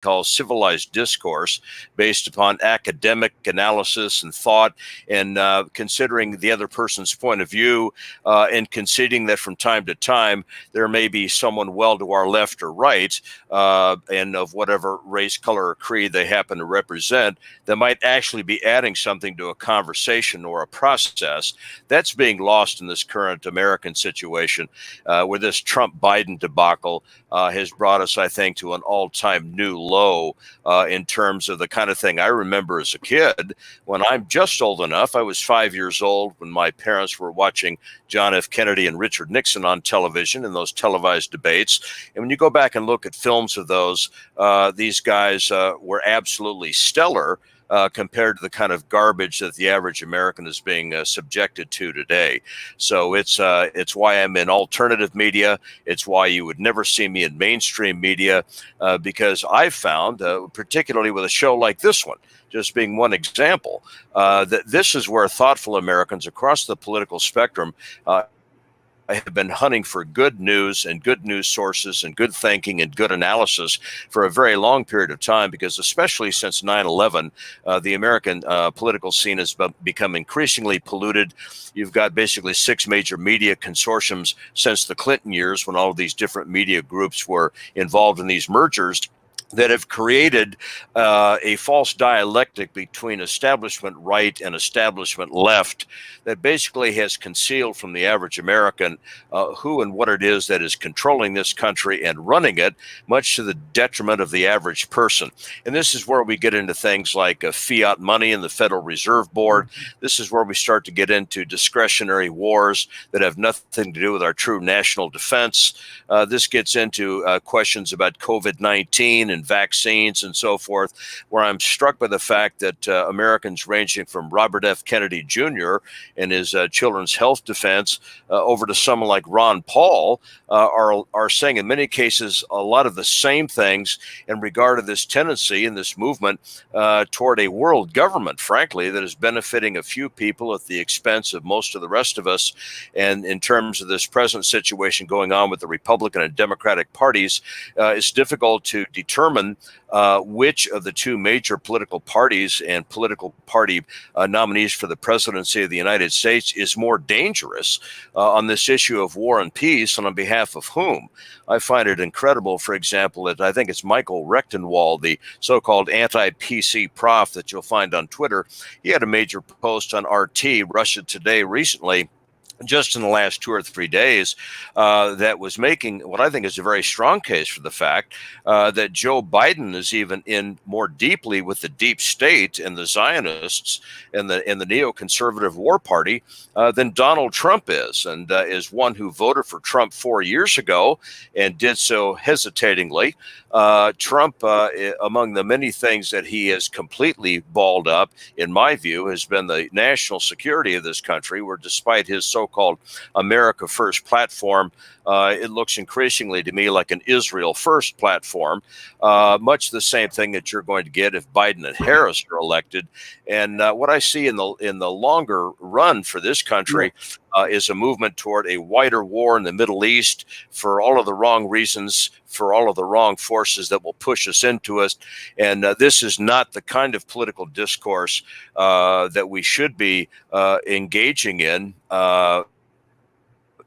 call civilized discourse based upon academic analysis and thought, and considering the other person's point of view, and conceding that from time to time there may be someone well to our left or right, and of whatever race, color, or creed they happen to represent, that might actually be adding something to a conversation or a process. That's being lost in this current American situation, where this Trump-Biden debacle has brought us, I think, to an all-time new low in terms of the kind of thing I remember as a kid when I'm just old enough. I was 5 years old when my parents were watching John F. Kennedy and Richard Nixon on television in those televised debates. And when you go back and look at films of those, these guys were absolutely stellar. Compared to the kind of garbage that the average American is being subjected to today. So it's why I'm in alternative media. It's why you would never see me in mainstream media, because I've found, particularly with a show like this one, just being one example, that this is where thoughtful Americans across the political spectrum I have been hunting for good news and good news sources and good thinking and good analysis for a very long period of time, because especially since 9/11, the American political scene has become increasingly polluted. You've got basically 6 major media consortiums since the Clinton years, when all of these different media groups were involved in these mergers, that have created a false dialectic between establishment right and establishment left that basically has concealed from the average American who and what it is that is controlling this country and running it, much to the detriment of the average person. And this is where we get into things like fiat money and the Federal Reserve Board. This is where we start to get into discretionary wars that have nothing to do with our true national defense. This gets into questions about COVID-19 and vaccines and so forth, where I'm struck by the fact that Americans ranging from Robert F. Kennedy Jr. and his children's health defense over to someone like Ron Paul are saying in many cases a lot of the same things in regard to this tendency and this movement toward a world government, frankly, that is benefiting a few people at the expense of most of the rest of us. And in terms of this present situation going on with the Republican and Democratic parties, it's difficult to determine which of the 2 major political parties and political party nominees for the presidency of the United States is more dangerous on this issue of war and peace, and on behalf of whom. I find it incredible, for example, that I think it's Michael Rechtenwald, the so-called anti-PC prof that you'll find on Twitter. He had a major post on RT, Russia Today, recently, just in the last 2 or 3 days, that was making what I think is a very strong case for the fact that Joe Biden is even in more deeply with the deep state and the Zionists and the neoconservative war party than Donald Trump is, and is one who voted for Trump 4 years ago and did so hesitatingly. Trump, among the many things that he has completely balled up, in my view, has been the national security of this country, where despite his so-called America First platform, it looks increasingly to me like an Israel First platform, much the same thing that you're going to get if Biden and Harris are elected. And what I see in the longer run for this country is a movement toward a wider war in the Middle East for all of the wrong reasons, for all of the wrong forces that will push us into it. And this is not the kind of political discourse that we should be engaging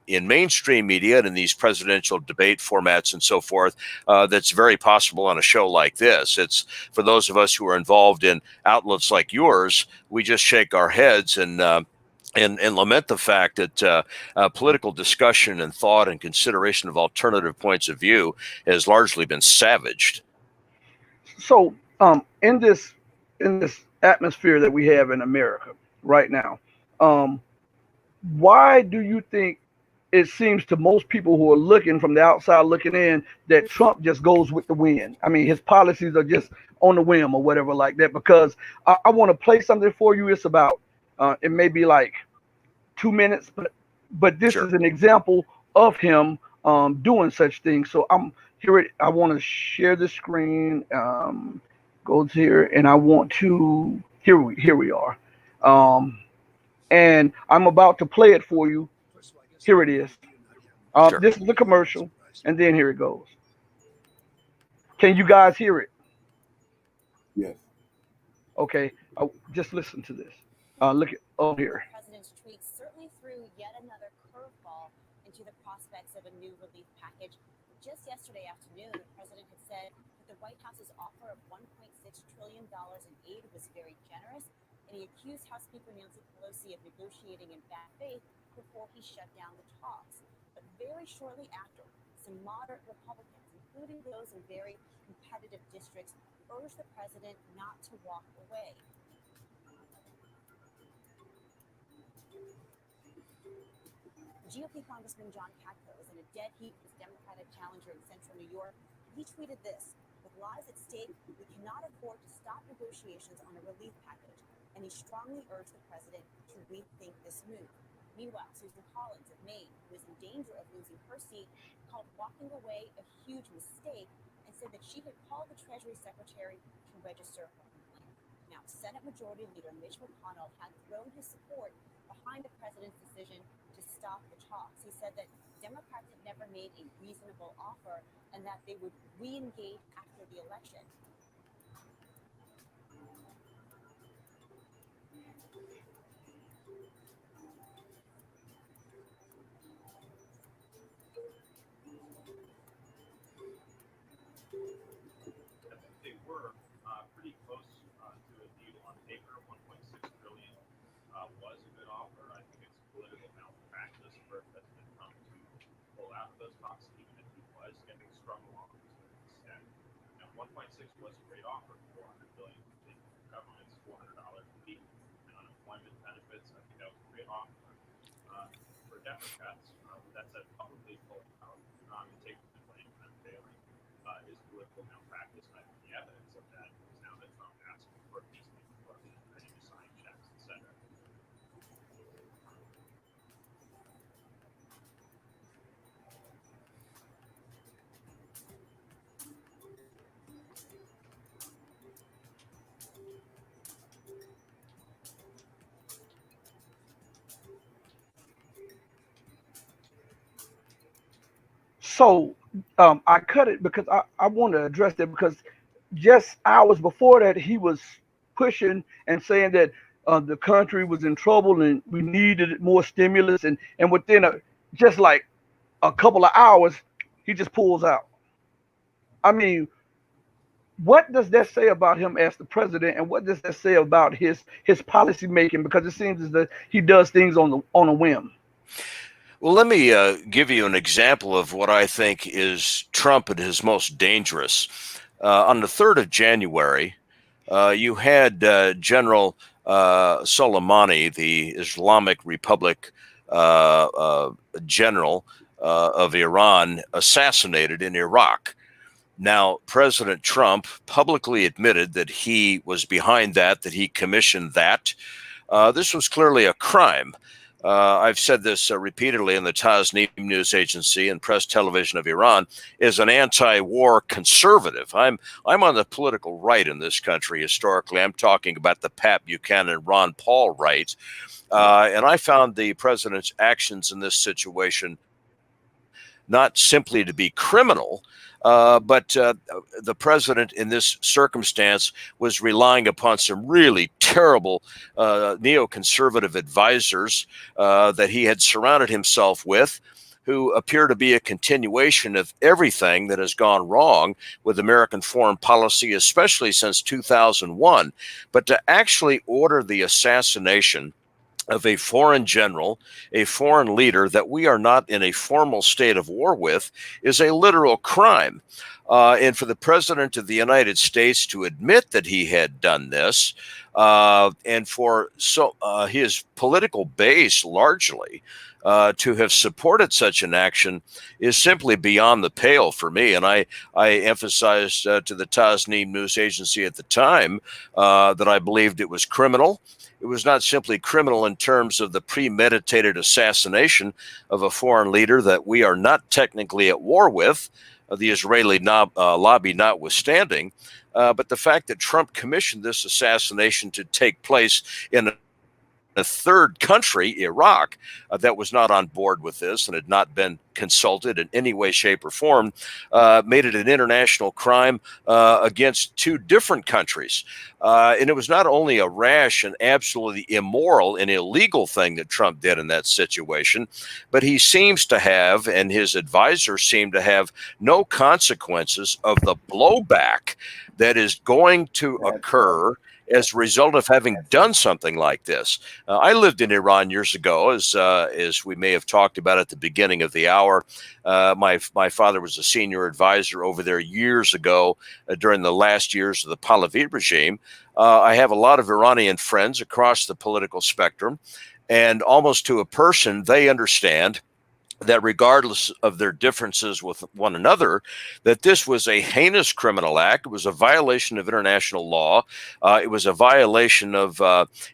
in mainstream media and in these presidential debate formats and so forth, that's very possible on a show like this. It's for those of us who are involved in outlets like yours, we just shake our heads and lament the fact that political discussion and thought and consideration of alternative points of view has largely been savaged. So in this atmosphere that we have in America right now, why do you think it seems to most people who are looking from the outside looking in that Trump just goes with the wind? I mean, his policies are just on the whim or whatever like that. Because I want to play something for you. It's about it may be like 2 minutes, but this is an example of him doing such things. So I'm here. I want to share the screen. Goes here, and I want to here we are. And I'm about to play it for you. Here it is. This is the commercial, and then here it goes. Can you guys hear it? Yes. Okay, just listen to this. Look at on here. The president's tweets certainly threw yet another curveball into the prospects of a new relief package. Just yesterday afternoon, the president had said that the White House's offer of $1.6 trillion in aid was very generous, and he accused House Speaker Nancy Pelosi of negotiating in bad faith before he shut down the talks. But very shortly after, some moderate Republicans, including those in very competitive districts, urged the president not to walk away. GOP Congressman John Katko is in a dead heat with his Democratic challenger in central New York. He tweeted this: "With lives at stake, we cannot afford to stop negotiations on a relief package," and he strongly urged the president to rethink this move. Meanwhile, Susan Collins of Maine, who is in danger of losing her seat, called walking away a huge mistake and said that she had called the Treasury Secretary to register her complaint. Now, Senate Majority Leader Mitch McConnell had thrown his support behind the president's decision to stop the talks. He said that Democrats had never made a reasonable offer and that they would re-engage after the election. I think they were pretty close to a deal on paper. 1.6 trillion was a good offer. I think it's political malpractice for President Trump to pull out of those talks, even if he was getting strung along to an extent. Now, 1.6 was a great offer. 400 billion to the government's $400 a week and unemployment benefits. I think that was a great offer. For Democrats, that said, publicly pull out and take the blame for them failing is political malpractice. And I think the evidence of that is now that Trump asking for peacemaking corruption, ready to sign checks, etc. So I cut it because I want to address that because just hours before that he was pushing and saying that the country was in trouble and we needed more stimulus and within just like a couple of hours he just pulls out. I mean, what does that say about him as the president, and what does that say about his policy making? Because it seems as that he does things on a whim. Well, let me give you an example of what I think is Trump at his most dangerous. On the 3rd of January, you had General Soleimani, the Islamic Republic general of Iran, assassinated in Iraq. Now, President Trump publicly admitted that he was behind that he commissioned that. This was clearly a crime. I've said this repeatedly, in the Tasnim news agency and press television of Iran is an anti-war conservative. I'm on the political right in this country historically. I'm talking about the Pat Buchanan, Ron Paul right. And I found the president's actions in this situation not simply to be criminal, but the president in this circumstance was relying upon some really terrible neoconservative advisors that he had surrounded himself with, who appear to be a continuation of everything that has gone wrong with American foreign policy, especially since 2001. But to actually order the assassination of a foreign general, a foreign leader that we are not in a formal state of war with, is a literal crime. And for the president of the United States to admit that he had done this, and for his political base largely to have supported such an action is simply beyond the pale for me. And I emphasized to the Tasnim news agency at the time that I believed it was criminal. It was not simply criminal in terms of the premeditated assassination of a foreign leader that we are not technically at war with, the Israeli lobby notwithstanding, but the fact that Trump commissioned this assassination to take place in a third country, Iraq, that was not on board with this and had not been consulted in any way, shape, or form, made it an international crime against two different countries. And it was not only a rash and absolutely immoral and illegal thing that Trump did in that situation, but he seems to have, and his advisors seem to have, no consequences of the blowback that is going to occur as a result of having done something like this. I lived in Iran years ago, as we may have talked about at the beginning of the hour. My father was a senior advisor over there years ago during the last years of the Pahlavi regime. I have a lot of Iranian friends across the political spectrum, and almost to a person, they understand that regardless of their differences with one another, that this was a heinous criminal act. It was a violation of international law. It was a violation of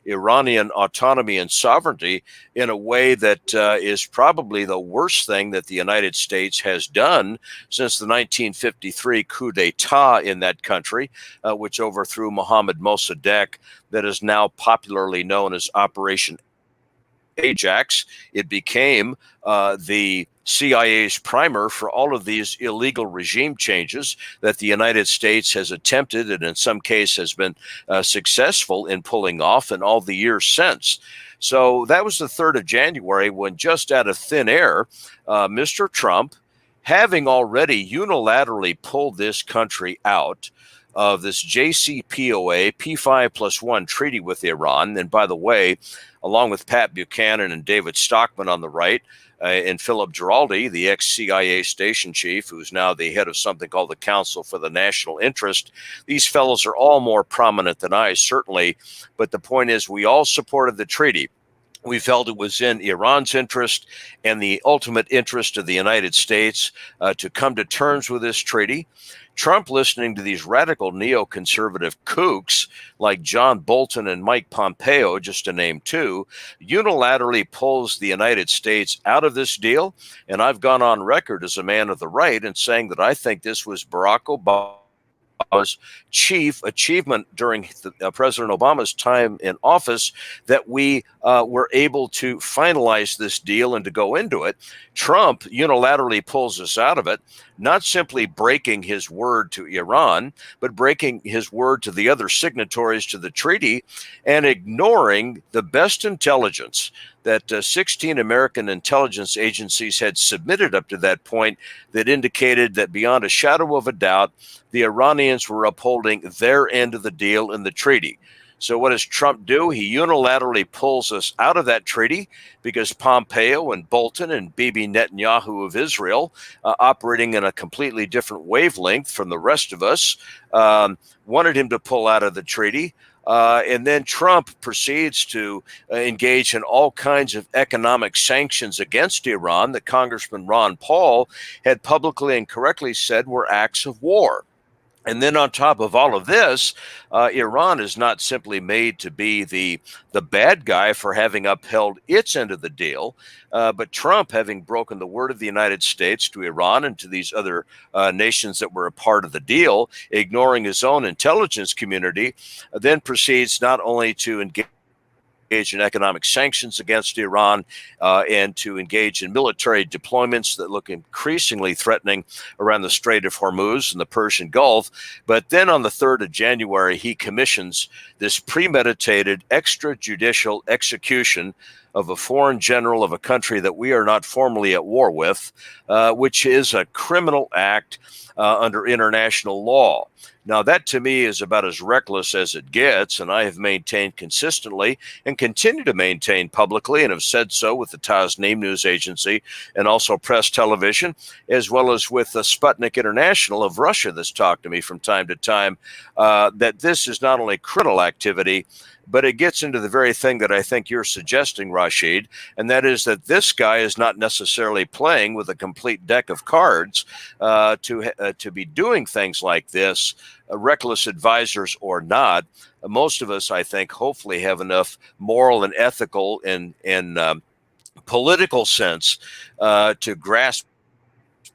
Iranian autonomy and sovereignty in a way that is probably the worst thing that the United States has done since the 1953 coup d'etat in that country, which overthrew Mohammad Mossadegh, that is now popularly known as Operation Ajax. It became the CIA's primer for all of these illegal regime changes that the United States has attempted and in some cases has been successful in pulling off in all the years since. So that was the 3rd of January when, just out of thin air, Mr. Trump, having already unilaterally pulled this country out of this JCPOA P5+1 treaty with Iran. And by the way, along with Pat Buchanan and David Stockman on the right, and Philip Giraldi, the ex-CIA station chief, who's now the head of something called the Council for the National Interest. These fellows are all more prominent than I, certainly. But the point is, we all supported the treaty. We felt it was in Iran's interest and the ultimate interest of the United States to come to terms with this treaty. Trump, listening to these radical neoconservative kooks like John Bolton and Mike Pompeo, just to name two, unilaterally pulls the United States out of this deal. And I've gone on record as a man of the right in saying that I think this was Barack Obama's chief achievement during President Obama's time in office, that we were able to finalize this deal and to go into it. Trump unilaterally pulls us out of it, not simply breaking his word to Iran, but breaking his word to the other signatories to the treaty and ignoring the best intelligence that 16 American intelligence agencies had submitted up to that point that indicated that beyond a shadow of a doubt, the Iranians were upholding their end of the deal in the treaty. So what does Trump do? He unilaterally pulls us out of that treaty because Pompeo and Bolton and Bibi Netanyahu of Israel, operating in a completely different wavelength from the rest of us, wanted him to pull out of the treaty. And then Trump proceeds to engage in all kinds of economic sanctions against Iran that Congressman Ron Paul had publicly and correctly said were acts of war. And then on top of all of this, Iran is not simply made to be the bad guy for having upheld its end of the deal, but Trump, having broken the word of the United States to Iran and to these other nations that were a part of the deal, ignoring his own intelligence community, then proceeds not only to engage in economic sanctions against Iran and to engage in military deployments that look increasingly threatening around the Strait of Hormuz and the Persian Gulf. But then on the 3rd of January, he commissions this premeditated extrajudicial execution of a foreign general of a country that we are not formally at war with, which is a criminal act under international law. Now, that to me is about as reckless as it gets, and I have maintained consistently and continue to maintain publicly, and have said so with the Tasnim news agency and also Press Television, as well as with the Sputnik International of Russia that's talked to me from time to time, that this is not only criminal activity, but it gets into the very thing that I think you're suggesting, Rashid, and that is that this guy is not necessarily playing with a complete deck of cards to be doing things like this, reckless advisors or not. Most of us, I think, hopefully have enough moral and ethical and political sense to grasp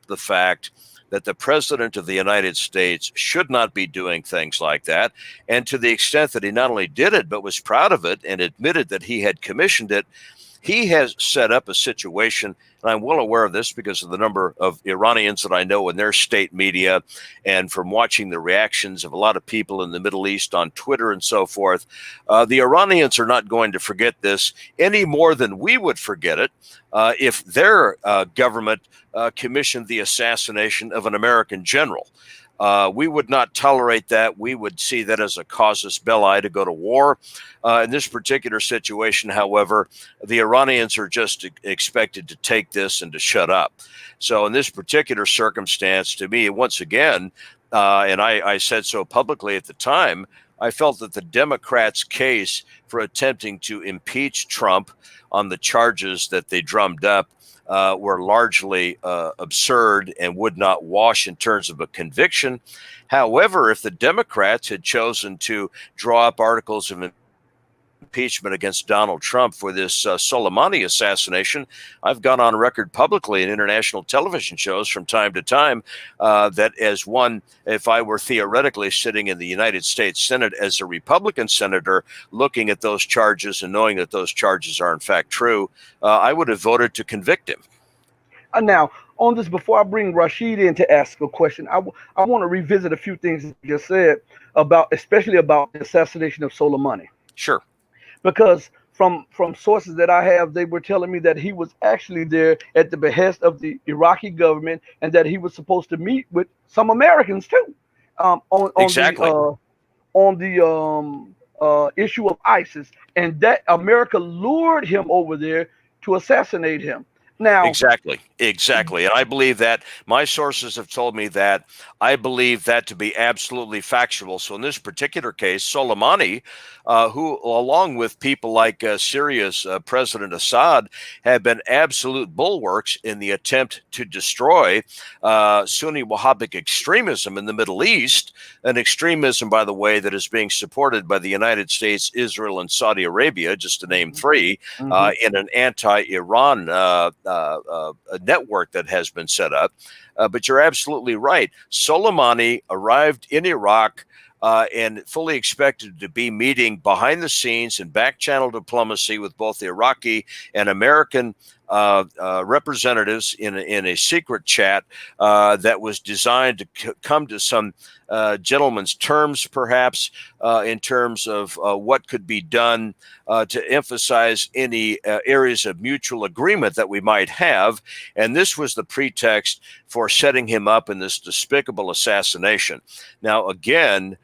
the fact that the president of the United States should not be doing things like that. And to the extent that he not only did it, but was proud of it and admitted that he had commissioned it, he has set up a situation, and I'm well aware of this because of the number of Iranians that I know in their state media and from watching the reactions of a lot of people in the Middle East on Twitter and so forth. The Iranians are not going to forget this any more than we would forget it if their government commissioned the assassination of an American general. We would not tolerate that. We would see that as a casus belli to go to war. In this particular situation, however, the Iranians are just expected to take this and to shut up. So in this particular circumstance, to me, once again, and I said so publicly at the time, I felt that the Democrats' case for attempting to impeach Trump on the charges that they drummed up were largely absurd and would not wash in terms of a conviction. However, if the Democrats had chosen to draw up articles of impeachment against Donald Trump for this Soleimani assassination, I've gone on record publicly in international television shows from time to time that as one, if I were theoretically sitting in the United States Senate as a Republican senator looking at those charges and knowing that those charges are in fact true, I would have voted to convict him. Now, on this, before I bring Rashid in to ask a question, I want to revisit a few things you just said about, especially about the assassination of Soleimani. Sure. Because from sources that I have, they were telling me that he was actually there at the behest of the Iraqi government, and that he was supposed to meet with some Americans too, on the issue of ISIS, and that America lured him over there to assassinate him. Now, Exactly. And I believe that. My sources have told me that. I believe that to be absolutely factual. So in this particular case, Soleimani, who, along with people like Syria's President Assad, have been absolute bulwarks in the attempt to destroy Sunni Wahhabic extremism in the Middle East, an extremism, by the way, that is being supported by the United States, Israel, and Saudi Arabia, just to name three, in an anti-Iran network that has been set up. But you're absolutely right. Soleimani arrived in Iraq and fully expected to be meeting behind the scenes in back channel diplomacy with both the Iraqi and American representatives in a secret chat that was designed to come to some gentleman's terms, perhaps, in terms of what could be done to emphasize any areas of mutual agreement that we might have. And this was the pretext for setting him up in this despicable assassination. Now, again,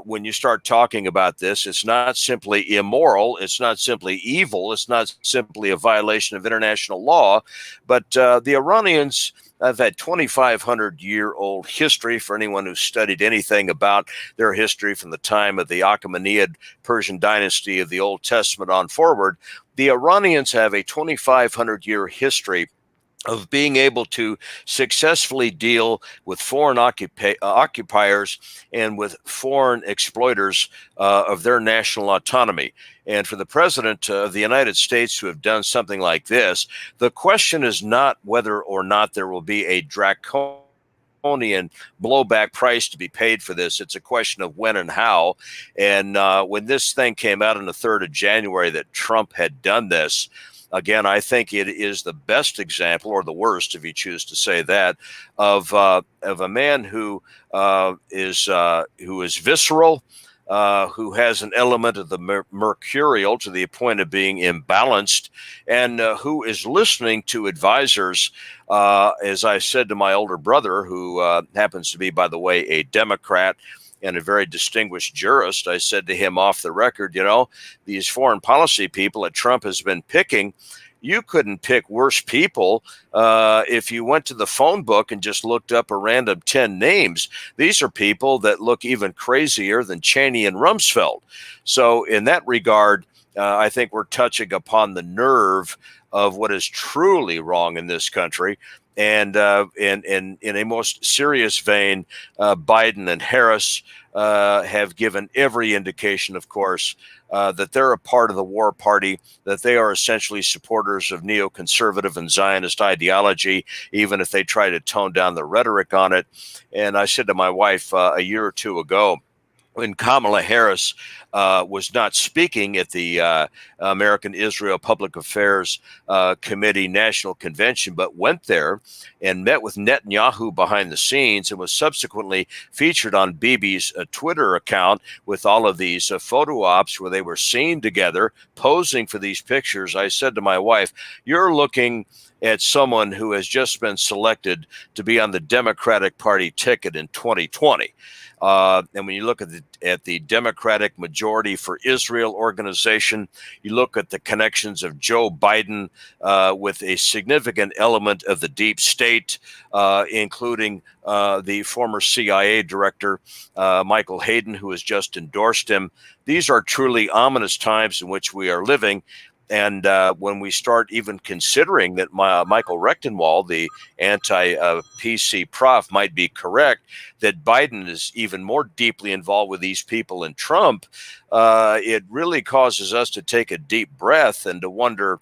when you start talking about this, it's not simply immoral, it's not simply evil, it's not simply a violation of international law, but the Iranians have had 2,500-year-old history. For anyone who's studied anything about their history from the time of the Achaemenid Persian dynasty of the Old Testament on forward, the Iranians have a 2,500-year history of being able to successfully deal with foreign occupiers and with foreign exploiters of their national autonomy. And for the president of the United States to have done something like this, the question is not whether or not there will be a draconian blowback price to be paid for this. It's a question of when and how. And when this thing came out on the 3rd of January that Trump had done this, again, I think it is the best example, or the worst, if you choose to say that, of a man who is visceral, who has an element of the mercurial to the point of being imbalanced, and who is listening to advisors. As I said to my older brother, who happens to be, by the way, a Democrat and a very distinguished jurist, I said to him off the record, you know, these foreign policy people that Trump has been picking, you couldn't pick worse people if you went to the phone book and just looked up a random 10 names. These are people that look even crazier than Cheney and Rumsfeld. So in that regard, I think we're touching upon the nerve of what is truly wrong in this country. And in a most serious vein, Biden and Harris have given every indication, of course, that they're a part of the war party, that they are essentially supporters of neoconservative and Zionist ideology, even if they try to tone down the rhetoric on it. And I said to my wife a year or two ago, when Kamala Harris was not speaking at the American Israel Public Affairs Committee National Convention, but went there and met with Netanyahu behind the scenes and was subsequently featured on Bibi's Twitter account with all of these photo ops where they were seen together posing for these pictures. I said to my wife, "You're looking at someone who has just been selected to be on the Democratic Party ticket in 2020. And when you look at the Democratic Majority for Israel organization, you look at the connections of Joe Biden with a significant element of the deep state, including the former CIA director, Michael Hayden, who has just endorsed him. These are truly ominous times in which we are living. And when we start even considering that Michael Rechtenwald, the anti-PC prof, might be correct, that Biden is even more deeply involved with these people than Trump, it really causes us to take a deep breath and to wonder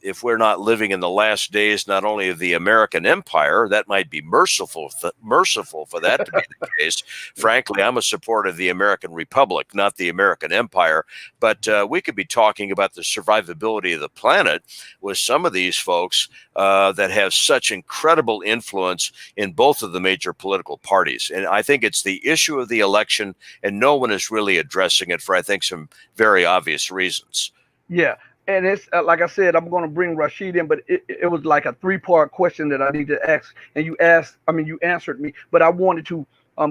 if we're not living in the last days, not only of the American empire. That might be merciful for that to be the case. Frankly, I'm a supporter of the American Republic, not the American empire. But we could be talking about the survivability of the planet with some of these folks that have such incredible influence in both of the major political parties. And I think it's the issue of the election, and no one is really addressing it for, I think, some very obvious reasons. Yeah. And it's like I said, I'm going to bring Rashid in, but it was like a 3-part question that I need to ask. And you answered me, but I wanted to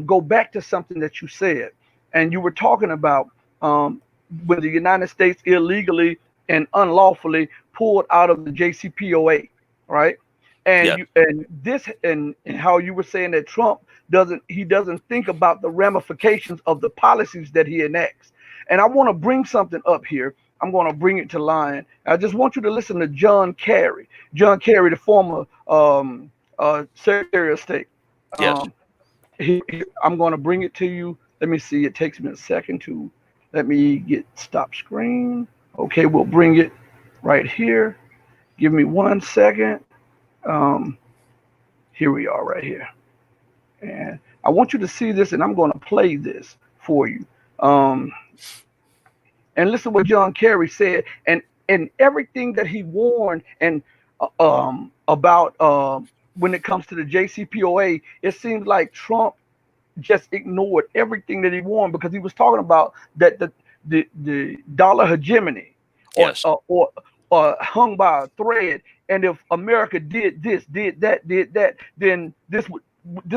go back to something that you said. And you were talking about when the United States illegally and unlawfully pulled out of the JCPOA, right? And and how you were saying that Trump doesn't think about the ramifications of the policies that he enacts. And I want to bring something up here. I'm going to bring it to line. I just want you to listen to John Kerry. John Kerry, the former Secretary of State. Yes. I'm going to bring it to you. Let me see. It takes me a second to let me get stop screen. Okay, we'll bring it right here. Give me 1 second. Here we are right here. And I want you to see this, and I'm going to play this for you. And listen what John Kerry said, and everything that he warned and about when it comes to the JCPOA. It seems like Trump just ignored everything that he warned, because he was talking about that the dollar hegemony Yes. or hung by a thread, and if America did this, did that, then this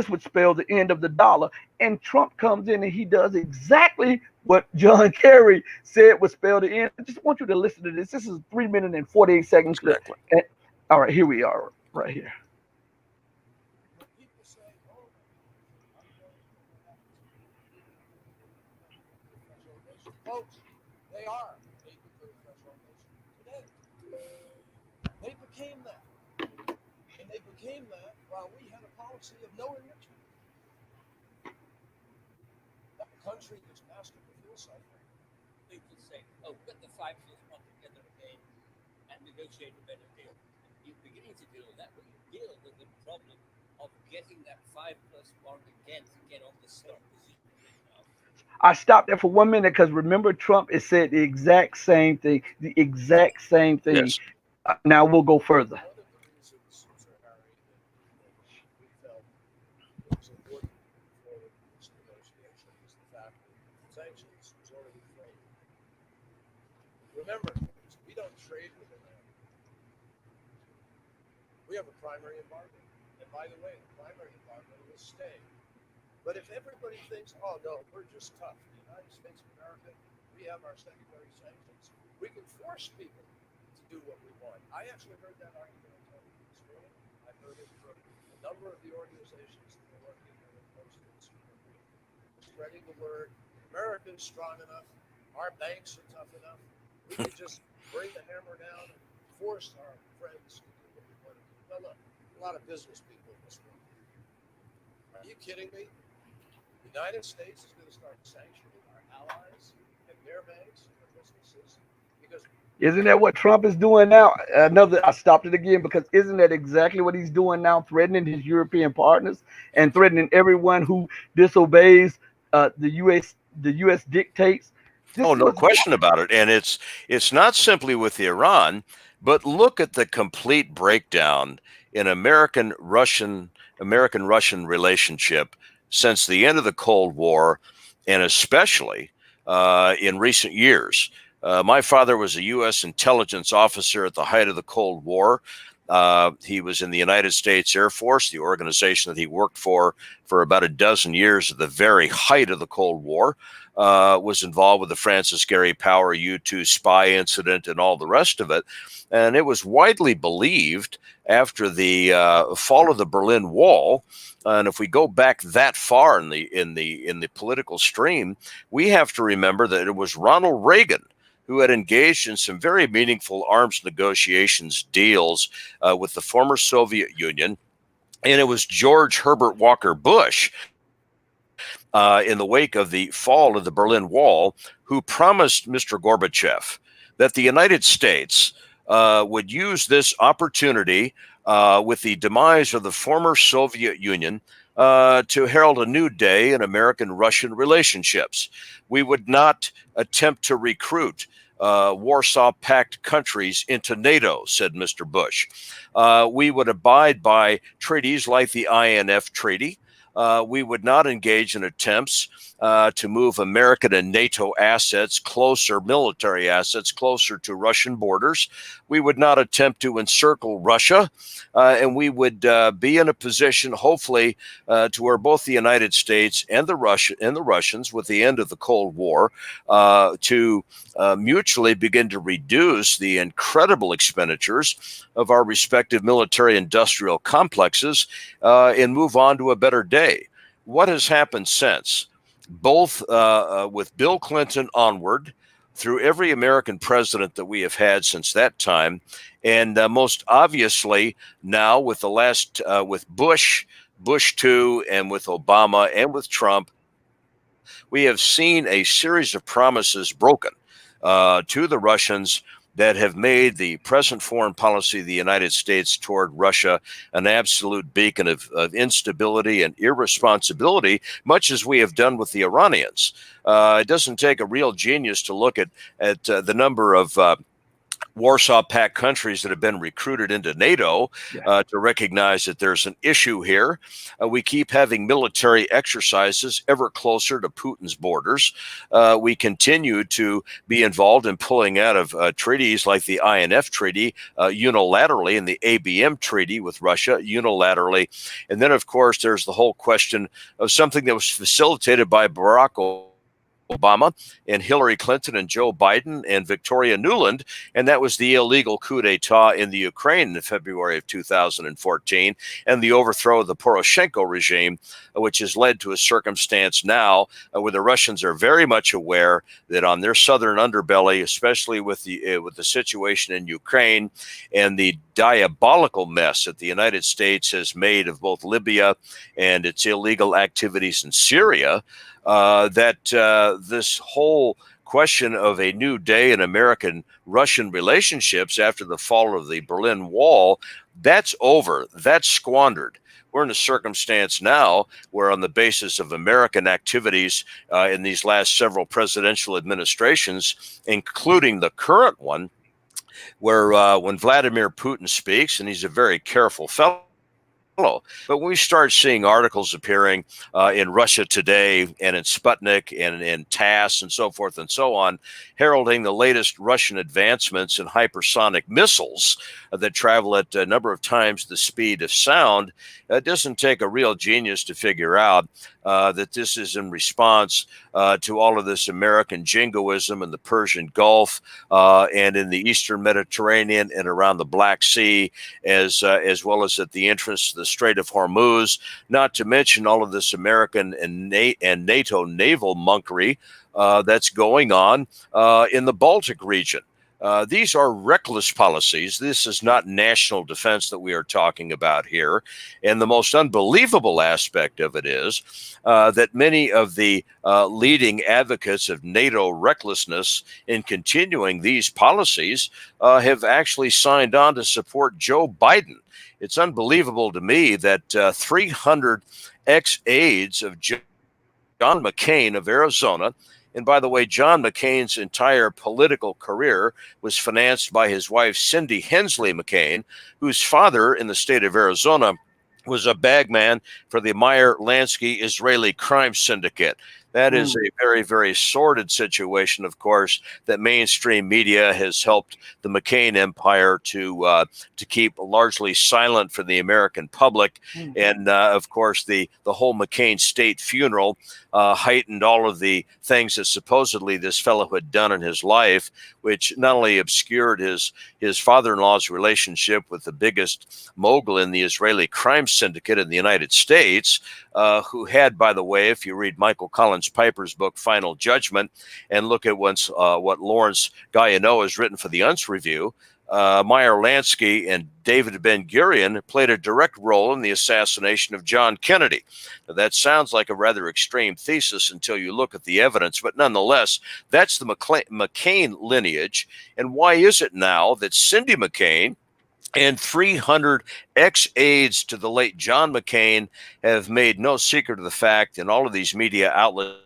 would spell the end of the dollar. And Trump comes in and he does exactly what John Kerry said would spell the end. I just want you to listen to this. This is 3 minutes and 48 seconds. Exactly. All right, here we are right here. Folks, they are a professional nation today. They became that. And they became that while we had a policy of no enrichment. A country that's mastered the fuel cycle. People say, oh, let the 5 plus 1 together again and negotiate a better deal. You're beginning to deal with that, but you deal with the problem of getting that 5 plus 1 again to get on the stock position. I stopped there for 1 minute because remember, Trump has said the exact same thing. The exact same thing. Yes. Now we'll go further. One of the reasons, Sir Harry, that we felt it was important for this negotiation is the fact that sanctions was already framed. Remember, we don't trade with Iran. We have a primary embargo. And by the way, the primary embargo will stay. But if everybody thinks, oh no, we're just tough, the United States of America, we have our secondary sanctions, we can force people to do what we want. I actually heard that argument this morning. I heard it from a number of the organizations that are working on posting, spreading the word. America is strong enough. Our banks are tough enough. We can just bring the hammer down and force our friends to do what we want to do. Now look, a lot of business people in this room. Are you kidding me? The United States is going to start sanctioning our allies and their banks and their businesses because Isn't that what Trump is doing now? I stopped it again because isn't that exactly what he's doing now, threatening his European partners and threatening everyone who disobeys the U.S. dictates? This Oh, is no what's question about it. And it's not simply with Iran, but look at the complete breakdown in American Russian relationship since the end of the Cold War, and especially in recent years. My father was a U.S. intelligence officer at the height of the Cold War. He was in the United States Air Force, the organization that he worked for about a dozen years at the very height of the Cold War. Was involved with the Francis Gary Power U-2 spy incident and all the rest of it. And it was widely believed after the fall of the Berlin Wall, and if we go back that far in the political stream, we have to remember that it was Ronald Reagan who had engaged in some very meaningful arms negotiations deals with the former Soviet Union. And it was George Herbert Walker Bush in the wake of the fall of the Berlin Wall, who promised Mr. Gorbachev that the United States would use this opportunity with the demise of the former Soviet Union to herald a new day in American-Russian relationships. We would not attempt to recruit Warsaw Pact countries into NATO, said Mr. Bush. We would abide by treaties like the INF Treaty. We would not engage in attempts to move American and NATO assets closer, military assets closer to Russian borders. We would not attempt to encircle Russia, and we would be in a position, hopefully, to where both the United States and the Russians, with the end of the Cold War, to mutually begin to reduce the incredible expenditures of our respective military-industrial complexes and move on to a better day. What has happened since? Both with Bill Clinton onward, through every American president that we have had since that time, and most obviously now with the last, with Bush 2, and with Obama, and with Trump, we have seen a series of promises broken to the Russians that have made the present foreign policy of the United States toward Russia an absolute beacon of instability and irresponsibility, much as we have done with the Iranians. It doesn't take a real genius to look at the number of Warsaw Pact countries that have been recruited into NATO to recognize that there's an issue here. We keep having military exercises ever closer to Putin's borders. We continue to be involved in pulling out of treaties like the INF Treaty unilaterally, and the ABM Treaty with Russia unilaterally. And then, of course, there's the whole question of something that was facilitated by Barack Obama and Hillary Clinton and Joe Biden and Victoria Nuland, and that was the illegal coup d'etat in the Ukraine in February of 2014 and the overthrow of the Poroshenko regime, which has led to a circumstance now where the Russians are very much aware that on their southern underbelly, especially with the situation in Ukraine and the diabolical mess that the United States has made of both Libya and its illegal activities in Syria, that this whole question of a new day in American-Russian relationships after the fall of the Berlin Wall, that's over. That's squandered. We're in a circumstance now where, on the basis of American activities in these last several presidential administrations, including the current one, where when Vladimir Putin speaks, and he's a very careful fellow, but when we start seeing articles appearing in Russia Today and in Sputnik and in TASS and so forth and so on, heralding the latest Russian advancements in hypersonic missiles that travel at a number of times the speed of sound, it doesn't take a real genius to figure out that this is in response to all of this American jingoism in the Persian Gulf and in the Eastern Mediterranean and around the Black Sea, as well as at the entrance to the Strait of Hormuz, not to mention all of this American and NATO naval monkery that's going on in the Baltic region. These are reckless policies. This is not national defense that we are talking about here. And the most unbelievable aspect of it is that many of the leading advocates of NATO recklessness in continuing these policies have actually signed on to support Joe Biden. It's unbelievable to me that 300 ex-aides of John McCain of Arizona. And by the way, John McCain's entire political career was financed by his wife, Cindy Hensley McCain, whose father in the state of Arizona was a bagman for the Meyer Lansky Israeli crime syndicate. That is a very, very sordid situation, of course, that mainstream media has helped the McCain empire to keep largely silent for the American public. And, of course, the whole McCain state funeral heightened all of the things that supposedly this fellow had done in his life, which not only obscured his father-in-law's relationship with the biggest mogul in the Israeli crime syndicate in the United States, who had, by the way, if you read Michael Collins Piper's book, Final Judgment, and look at what Lawrence Guyano has written for the Unz Review, Meyer Lansky and David Ben-Gurion played a direct role in the assassination of John Kennedy. Now, that sounds like a rather extreme thesis until you look at the evidence, but nonetheless, that's the McCain lineage. And why is it now that Cindy McCain and 300 ex-aides to the late John McCain have made no secret of the fact in all of these media outlets,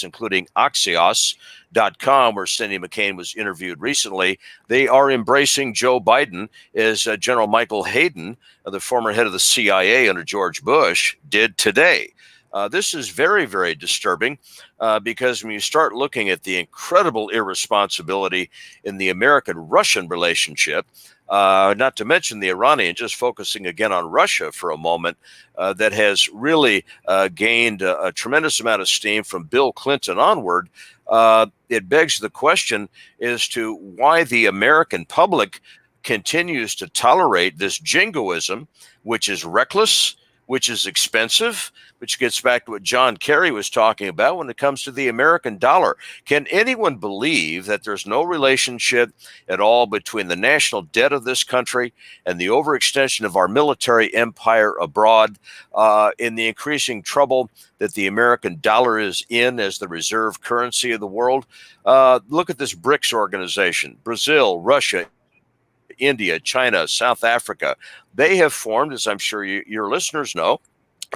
including Axios.com, where Cindy McCain was interviewed recently, they are embracing Joe Biden as General Michael Hayden, the former head of the CIA under George Bush, did today. This is very, very disturbing because when you start looking at the incredible irresponsibility in the American-Russian relationship, not to mention the Iranian, just focusing again on Russia for a moment, that has really gained a tremendous amount of steam from Bill Clinton onward, it begs the question as to why the American public continues to tolerate this jingoism, which is reckless, which is expensive, which gets back to what John Kerry was talking about when it comes to the American dollar. Can anyone believe that there's no relationship at all between the national debt of this country and the overextension of our military empire abroad, in the increasing trouble that the American dollar is in as the reserve currency of the world? Look at this BRICS organization: Brazil, Russia, India, China, South Africa. They have formed, as I'm sure your listeners know,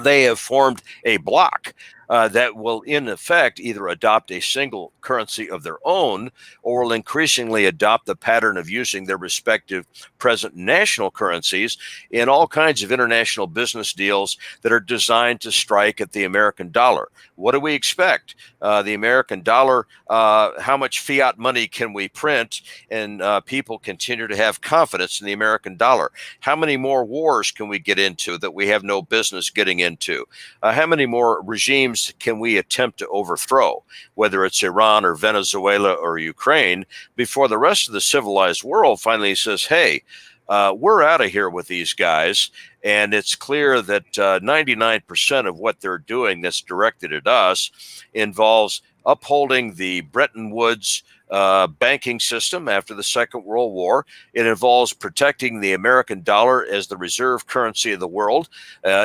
they have formed a bloc that will, in effect, either adopt a single currency of their own or will increasingly adopt the pattern of using their respective present national currencies in all kinds of international business deals that are designed to strike at the American dollar. What do we expect? The American dollar, how much fiat money can we print and people continue to have confidence in the American dollar? How many more wars can we get into that we have no business getting into? How many more regimes can we attempt to overthrow, whether it's Iran or Venezuela or Ukraine, before the rest of the civilized world finally says, hey, we're out of here with these guys? And it's clear that 99% of what they're doing that's directed at us involves upholding the Bretton Woods banking system after the Second World War. It involves protecting the American dollar as the reserve currency of the world,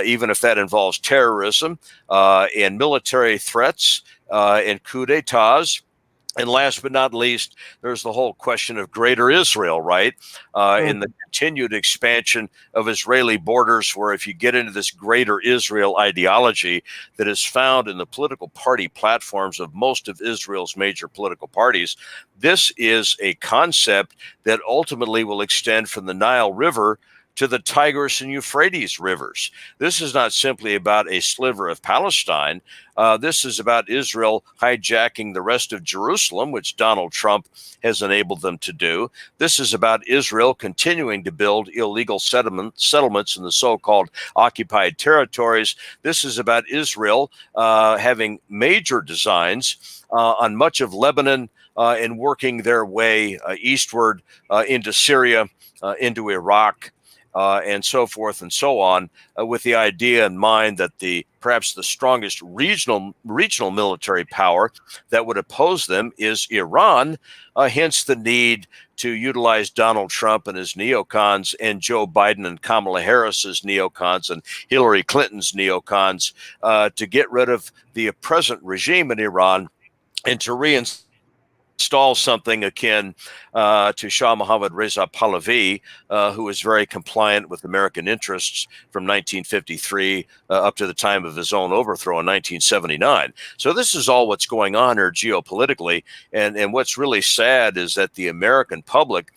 even if that involves terrorism and military threats and coups d'etats. And last but not least, there's the whole question of Greater Israel, right? In the continued expansion of Israeli borders, where if you get into this Greater Israel ideology that is found in the political party platforms of most of Israel's major political parties, this is a concept that ultimately will extend from the Nile River to the Tigris and Euphrates rivers. This is not simply about a sliver of Palestine. This is about Israel hijacking the rest of Jerusalem, which Donald Trump has enabled them to do. This is about Israel continuing to build illegal settlements in the so-called occupied territories. This is about Israel having major designs on much of Lebanon and working their way eastward into Syria, into Iraq, and so forth and so on, with the idea in mind that the perhaps the strongest regional military power that would oppose them is Iran, hence the need to utilize Donald Trump and his neocons and Joe Biden and Kamala Harris's neocons and Hillary Clinton's neocons to get rid of the present regime in Iran and to reinstall something akin to Shah Mohammad Reza Pahlavi, who was very compliant with American interests from 1953 up to the time of his own overthrow in 1979. So this is all what's going on here geopolitically. And what's really sad is that the American public,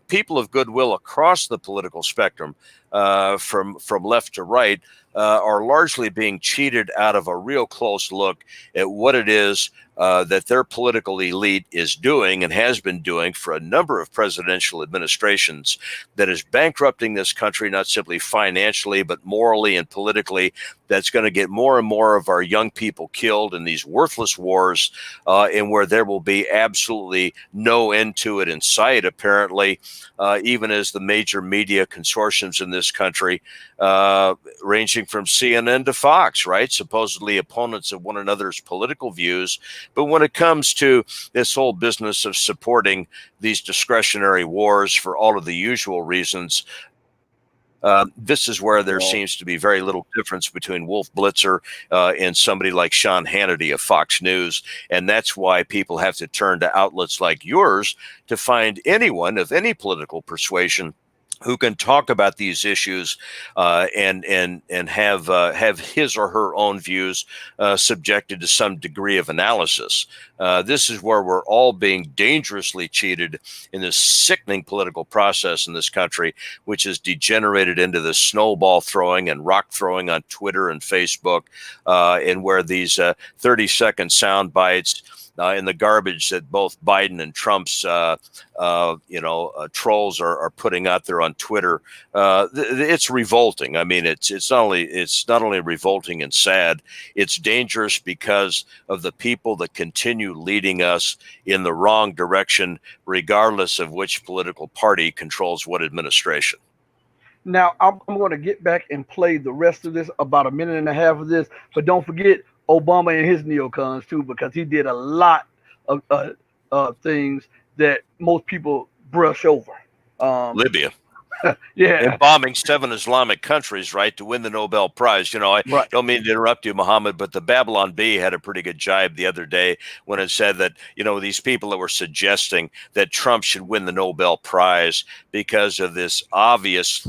people of goodwill across the political spectrum, from left to right, are largely being cheated out of a real close look at what it is that their political elite is doing and has been doing for a number of presidential administrations that is bankrupting this country, not simply financially, but morally and politically. That's going to get more and more of our young people killed in these worthless wars, and where there will be absolutely no end to it in sight, apparently, even as the major media consortiums in this country, ranging from CNN to Fox, right, supposedly opponents of one another's political views. But when it comes to this whole business of supporting these discretionary wars for all of the usual reasons, this is where there seems to be very little difference between Wolf Blitzer and somebody like Sean Hannity of Fox News. And that's why people have to turn to outlets like yours to find anyone of any political persuasion who can talk about these issues and have his or her own views subjected to some degree of analysis. This is where we're all being dangerously cheated in this sickening political process in this country, which has degenerated into this snowball throwing and rock throwing on Twitter and Facebook, and where these 30-second sound bites in the garbage that both Biden and Trump's, trolls are putting out there on Twitter. It's revolting. I mean, it's not only revolting and sad. It's dangerous because of the people that continue leading us in the wrong direction, regardless of which political party controls what administration. Now, I'm going to get back and play the rest of this, about a minute and a half of this, but don't forget Obama and his neocons too, because he did a lot of things that most people brush over. Libya. Yeah. And bombing 7 Islamic countries, right, to win the Nobel Prize. I Right. don't mean to interrupt you, Mohammed, but the Babylon Bee had a pretty good jibe the other day when it said that, these people that were suggesting that Trump should win the Nobel Prize because of this obvious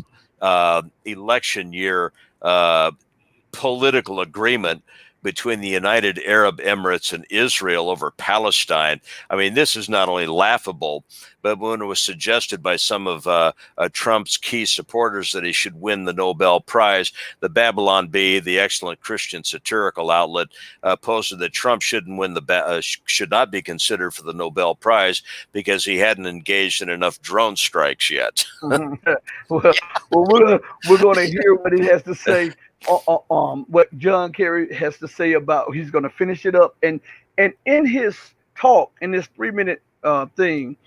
election year political agreement between the United Arab Emirates and Israel over Palestine. I mean, this is not only laughable, but when it was suggested by some of Trump's key supporters that he should win the Nobel Prize, the Babylon Bee, the excellent Christian satirical outlet, posted that Trump shouldn't win should not be considered for the Nobel Prize because he hadn't engaged in enough drone strikes yet. Well, we're going to hear what he has to say. What John Kerry has to say about, he's going to finish it up, and in his talk, in this 3-minute thing,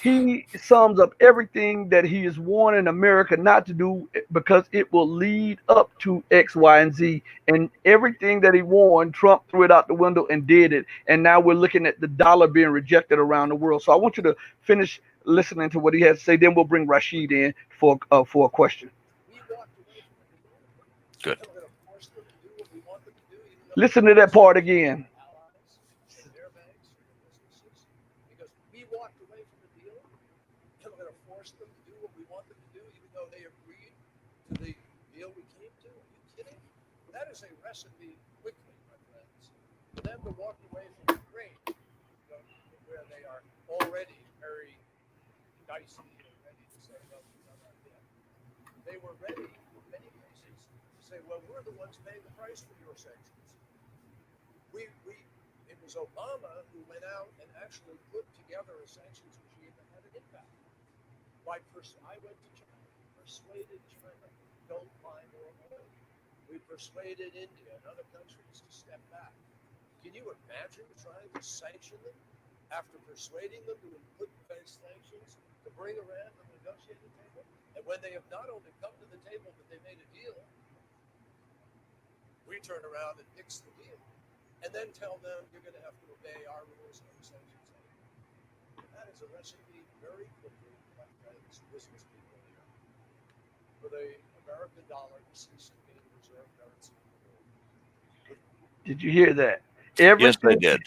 he sums up everything that he is warning America not to do because it will lead up to X, Y, and Z. And everything that he warned, Trump threw it out the window and did it. And now we're looking at the dollar being rejected around the world. So I want you to finish listening to what he has to say. Then we'll bring Rashid in for a question. Good. Listen to that part again. Because we walked away from the deal, and we're going to force them to do what we want them to do, even though they agreed to the deal we came to. Are you kidding? That is a recipe quickly, my friends, for them to walk away from Ukraine, where they are already very dicey and ready to say, well, we're not yet. They were ready, in many cases, to say, well, we're the ones paying the price for your sanctions. It was Obama who went out and actually put together a sanctions regime that had an impact. I went to China, persuaded China, don't buy more oil. We persuaded India and other countries to step back. Can you imagine trying to sanction them after persuading them to put in place sanctions to bring Iran to the negotiating table? And when they have not only come to the table, but they made a deal, We turn around and fix the deal, and then tell them you're going to have to obey our rules and sanctions. That is a recipe very quickly, my friends, business people here, for the American dollar to cease to be the reserve currency of the world. Did you hear that? Yes, I Everything, did.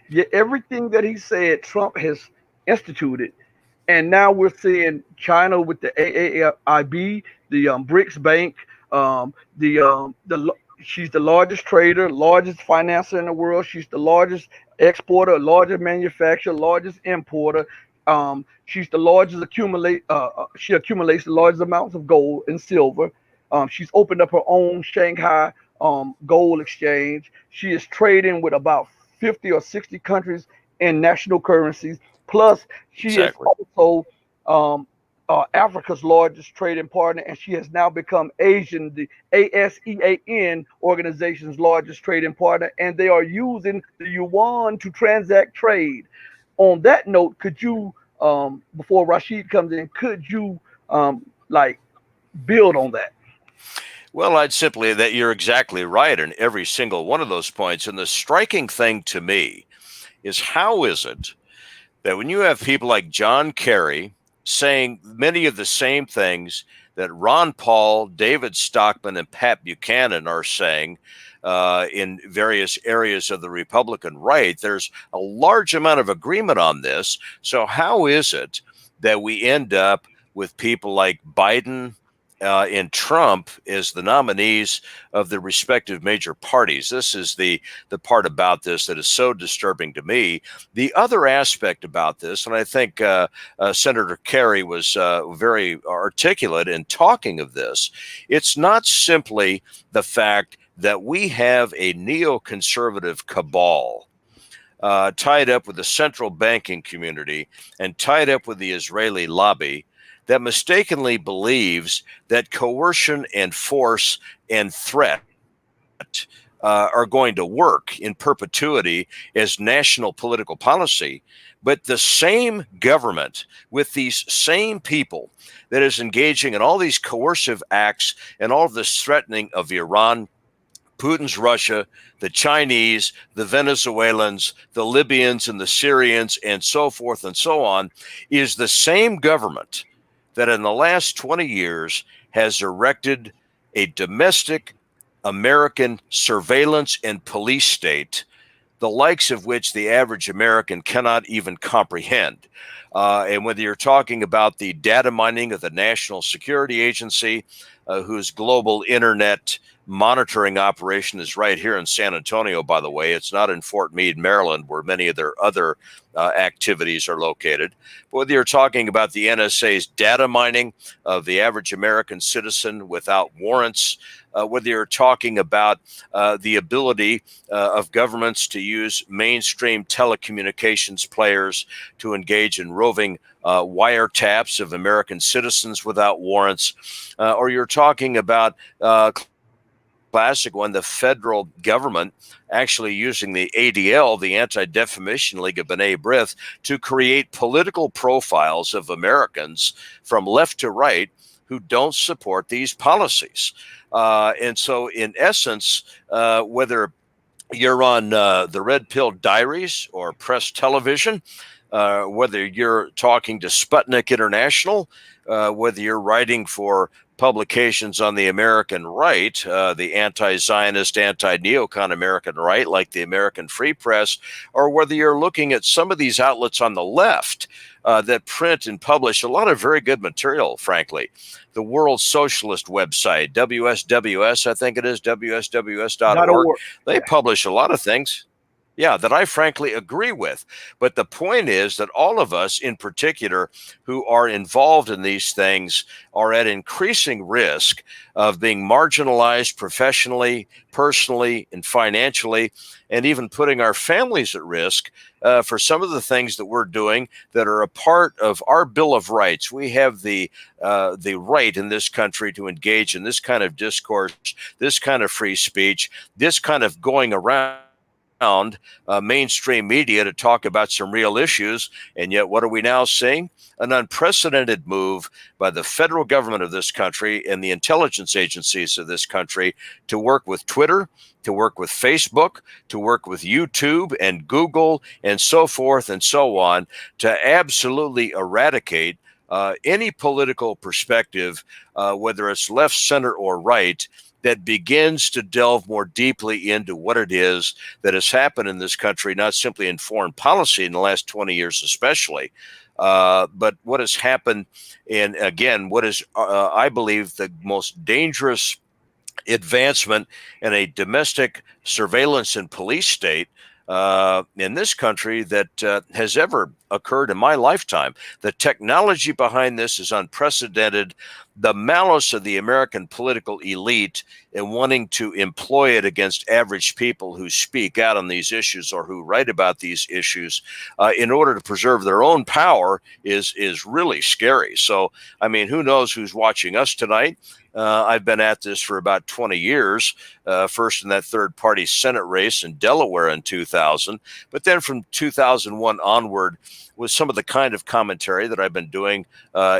yeah, everything that he said, Trump has instituted. And now we're seeing China with the AAIB, the BRICS Bank, she's the largest trader, largest financer in the world. She's the largest exporter, largest manufacturer, largest importer. She's the largest accumulate. She accumulates the largest amounts of gold and silver. She's opened up her own Shanghai gold exchange. She is trading with about 50 or 60 countries in national currencies. Plus, she is Exactly. also Africa's largest trading partner, and she has now become the ASEAN organization's largest trading partner, and they are using the yuan to transact trade. On that note, could you, before Rashid comes in, could you like build on that? Well, I'd simply that you're exactly right in every single one of those points. And the striking thing to me is how is it that when you have people like John Kerry saying many of the same things that Ron Paul, David Stockman, and Pat Buchanan are saying in various areas of the Republican right, there's a large amount of agreement on this. So, how is it that we end up with people like Biden? And Trump as the nominees of the respective major parties. This is the part about this that is so disturbing to me. The other aspect about this, and I think Senator Kerry was very articulate in talking of this, it's not simply the fact that we have a neoconservative cabal tied up with the central banking community and tied up with the Israeli lobby that mistakenly believes that coercion and force and threat are going to work in perpetuity as national political policy. But the same government with these same people that is engaging in all these coercive acts and all of this threatening of Iran, Putin's Russia, the Chinese, the Venezuelans, the Libyans, and the Syrians, and so forth and so on, is the same government that in the last 20 years has erected a domestic American surveillance and police state, the likes of which the average American cannot even comprehend. And whether you're talking about the data mining of the National Security Agency, whose global internet monitoring operation is right here in San Antonio, by the way. It's not in Fort Meade, Maryland, where many of their other activities are located. But whether you're talking about the NSA's data mining of the average American citizen without warrants, whether you're talking about the ability of governments to use mainstream telecommunications players to engage in roving wiretaps of American citizens without warrants, or you're talking about classic one, the federal government actually using the ADL, the Anti-Defamation League of B'nai B'rith, to create political profiles of Americans from left to right who don't support these policies. And so, in essence, whether you're on the Red Pill Diaries or Press Television, whether you're talking to Sputnik International, whether you're writing for publications on the American right, the anti-Zionist, anti-neocon American right, like the American Free Press, or whether you're looking at some of these outlets on the left that print and publish a lot of very good material, frankly. The World Socialist website, WSWS, I think it is, WSWS.org, .org. they Yeah. publish a lot of things. Yeah, that I frankly agree with. But the point is that all of us in particular who are involved in these things are at increasing risk of being marginalized professionally, personally, and financially, and even putting our families at risk for some of the things that we're doing that are a part of our Bill of Rights. We have the right in this country to engage in this kind of discourse, this kind of free speech, this kind of going around mainstream media to talk about some real issues. And yet, what are we now seeing? An unprecedented move by the federal government of this country and the intelligence agencies of this country to work with Twitter, to work with Facebook, to work with YouTube and Google and so forth and so on, to absolutely eradicate any political perspective, whether it's left, center, or right, that begins to delve more deeply into what it is that has happened in this country, not simply in foreign policy in the last 20 years especially, but what has happened in, again, what is, I believe, the most dangerous advancement in a domestic surveillance and police state in this country that has ever occurred in my lifetime. The technology behind this is unprecedented. The malice of the American political elite in wanting to employ it against average people who speak out on these issues or who write about these issues in order to preserve their own power is really scary. So, I mean, who knows who's watching us tonight? I've been at this for about 20 years, first in that third-party Senate race in Delaware in 2000, but then from 2001 onward with some of the kind of commentary that I've been doing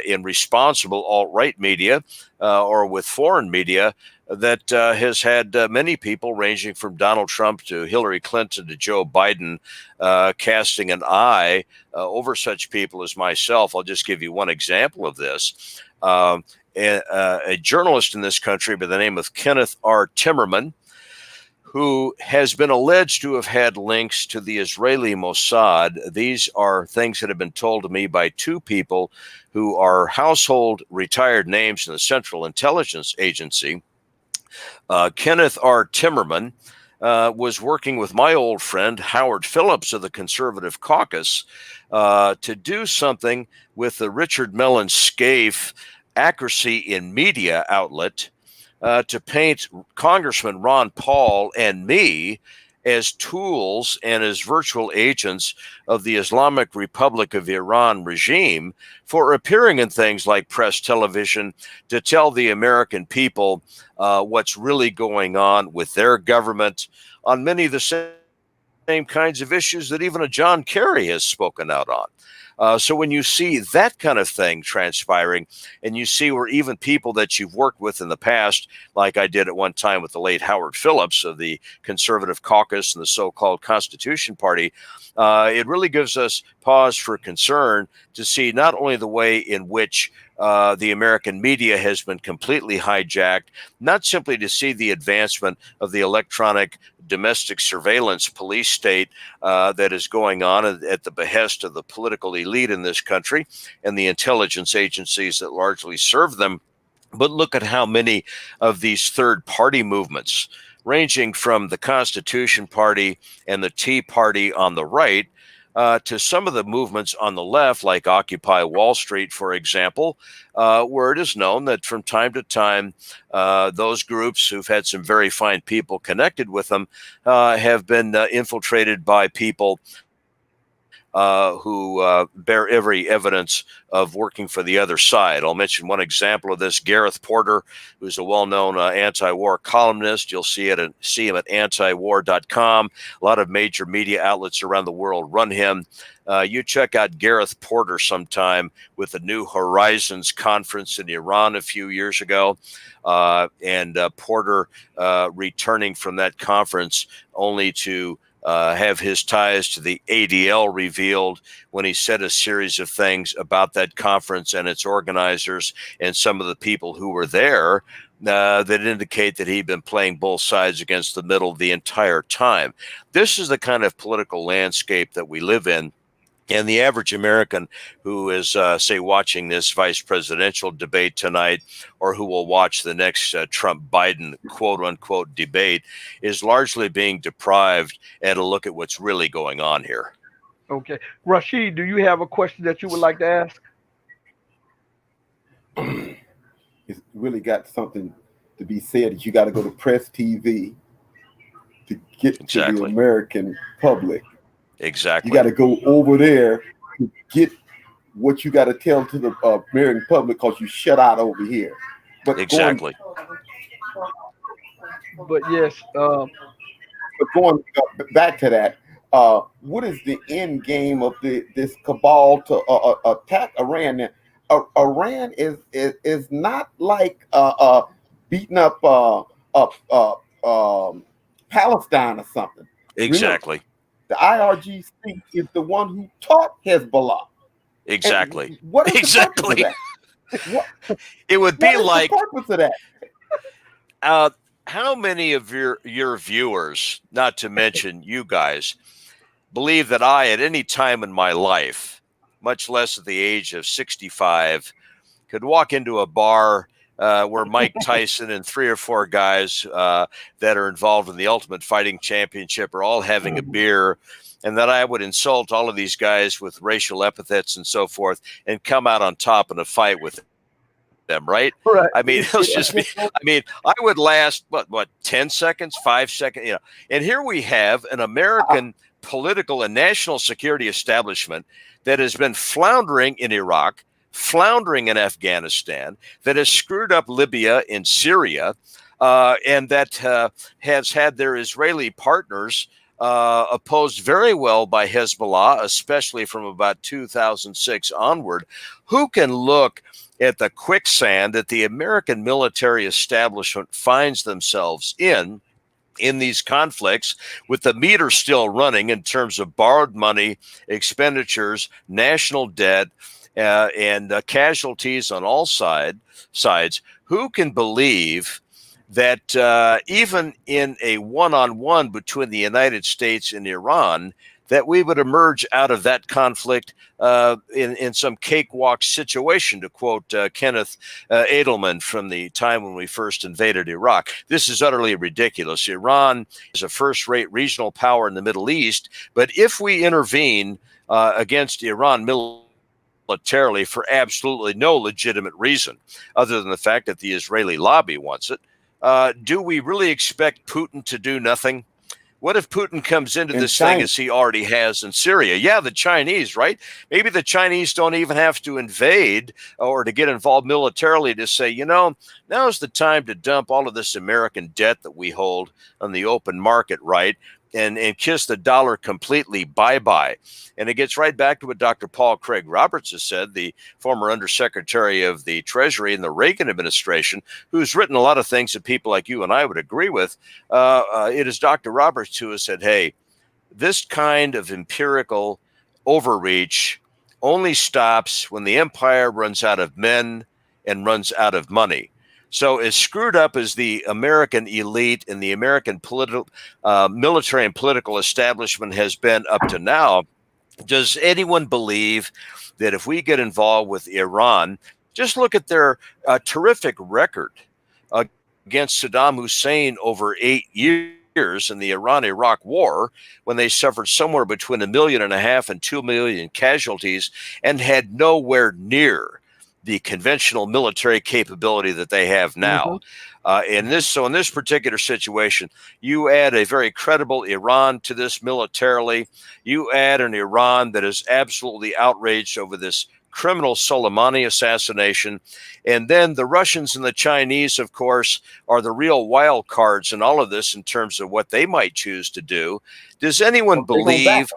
in responsible alt-right media or with foreign media that has had many people ranging from Donald Trump to Hillary Clinton to Joe Biden casting an eye over such people as myself. I'll just give you one example of this. A journalist in this country by the name of Kenneth R. Timmerman, who has been alleged to have had links to the Israeli Mossad. These are things that have been told to me by two people who are household retired names in the Central Intelligence Agency. Kenneth R. Timmerman was working with my old friend Howard Phillips of the Conservative Caucus to do something with the Richard Mellon Scaife Accuracy in Media outlet to paint Congressman Ron Paul and me as tools and as virtual agents of the Islamic Republic of Iran regime for appearing in things like press television to tell the American people what's really going on with their government on many of the same kinds of issues that even a John Kerry has spoken out on. So when you see that kind of thing transpiring, and you see where even people that you've worked with in the past, like I did at one time with the late Howard Phillips of the Conservative Caucus and the so-called Constitution Party, it really gives us pause for concern to see not only the way in which the American media has been completely hijacked, not simply to see the advancement of the electronic domestic surveillance police state that is going on at the behest of the political elite in this country and the intelligence agencies that largely serve them. But look at how many of these third-party movements, ranging from the Constitution Party and the Tea Party on the right, to some of the movements on the left, like Occupy Wall Street, for example, where it is known that from time to time, those groups who've had some very fine people connected with them have been infiltrated by people who bear every evidence of working for the other side. I'll mention one example of this. Gareth Porter, who's a well-known anti-war columnist. You'll see him at antiwar.com. A lot of major media outlets around the world run him. You check out Gareth Porter sometime with the New Horizons conference in Iran a few years ago. And Porter returning from that conference only to have his ties to the ADL revealed when he said a series of things about that conference and its organizers and some of the people who were there that indicate that he'd been playing both sides against the middle the entire time. This is the kind of political landscape that we live in. And the average American who is, say, watching this vice presidential debate tonight, or who will watch the next Trump-Biden quote-unquote debate, is largely being deprived at a look at what's really going on here. Okay. Rashid, do you have a question that you would like to ask? It's really got something to be said that you got to go to press TV to get to the American public. Exactly. You got to go over there to get what you got to tell to the American public because you shut out over here. But exactly. But yes, but going back to that, what is the end game of this cabal to attack Iran? Now, Iran is not like beating up Palestine or something. Remember, Exactly. the IRGC is the one who taught Hezbollah. Exactly. And what is the purpose of Exactly. that? What, It would what be is like, the purpose of that? how many of your viewers, not to mention you guys, believe that I, at any time in my life, much less at the age of 65, could walk into a bar where Mike Tyson and 3 or 4 guys that are involved in the Ultimate Fighting Championship are all having a beer, and that I would insult all of these guys with racial epithets and so forth and come out on top in a fight with them, right? Right. I mean, it'll just be, I mean, I would last, what, 10 seconds, 5 seconds, you know. And here we have an American political and national security establishment that has been floundering in Iraq, floundering in Afghanistan, that has screwed up Libya and Syria, and that has had their Israeli partners opposed very well by Hezbollah, especially from about 2006 onward. Who can look at the quicksand that the American military establishment finds themselves in these conflicts, with the meter still running in terms of borrowed money, expenditures, national debt, and casualties on all sides? Who can believe that even in a one-on-one between the United States and Iran, that we would emerge out of that conflict in some cakewalk situation, to quote Kenneth Edelman from the time when we first invaded Iraq? This is utterly ridiculous. Iran is a first-rate regional power in the Middle East, but if we intervene against Iran militarily for absolutely no legitimate reason, other than the fact that the Israeli lobby wants it, do we really expect Putin to do nothing? What if Putin comes into this thing as he already has in Syria? Yeah, the Chinese, right? Maybe the Chinese don't even have to invade or to get involved militarily to say, you know, now's the time to dump all of this American debt that we hold on the open market, right? And kiss the dollar completely bye-bye. And it gets right back to what Dr. Paul Craig Roberts has said, the former Undersecretary of the Treasury in the Reagan administration, who's written a lot of things that people like you and I would agree with. It is Dr. Roberts who has said, hey, this kind of empirical overreach only stops when the empire runs out of men and runs out of money. So as screwed up as the American elite and the American political, military and political establishment has been up to now, does anyone believe that if we get involved with Iran, just look at their terrific record against Saddam Hussein over 8 years in the Iran-Iraq war, when they suffered somewhere between 1.5 million and 2 million casualties and had nowhere near the conventional military capability that they have now. In this particular situation, you add a very credible Iran to this militarily. You add an Iran that is absolutely outraged over this criminal Soleimani assassination. And then the Russians and the Chinese, of course, are the real wild cards in all of this in terms of what they might choose to do. Does anyone believe?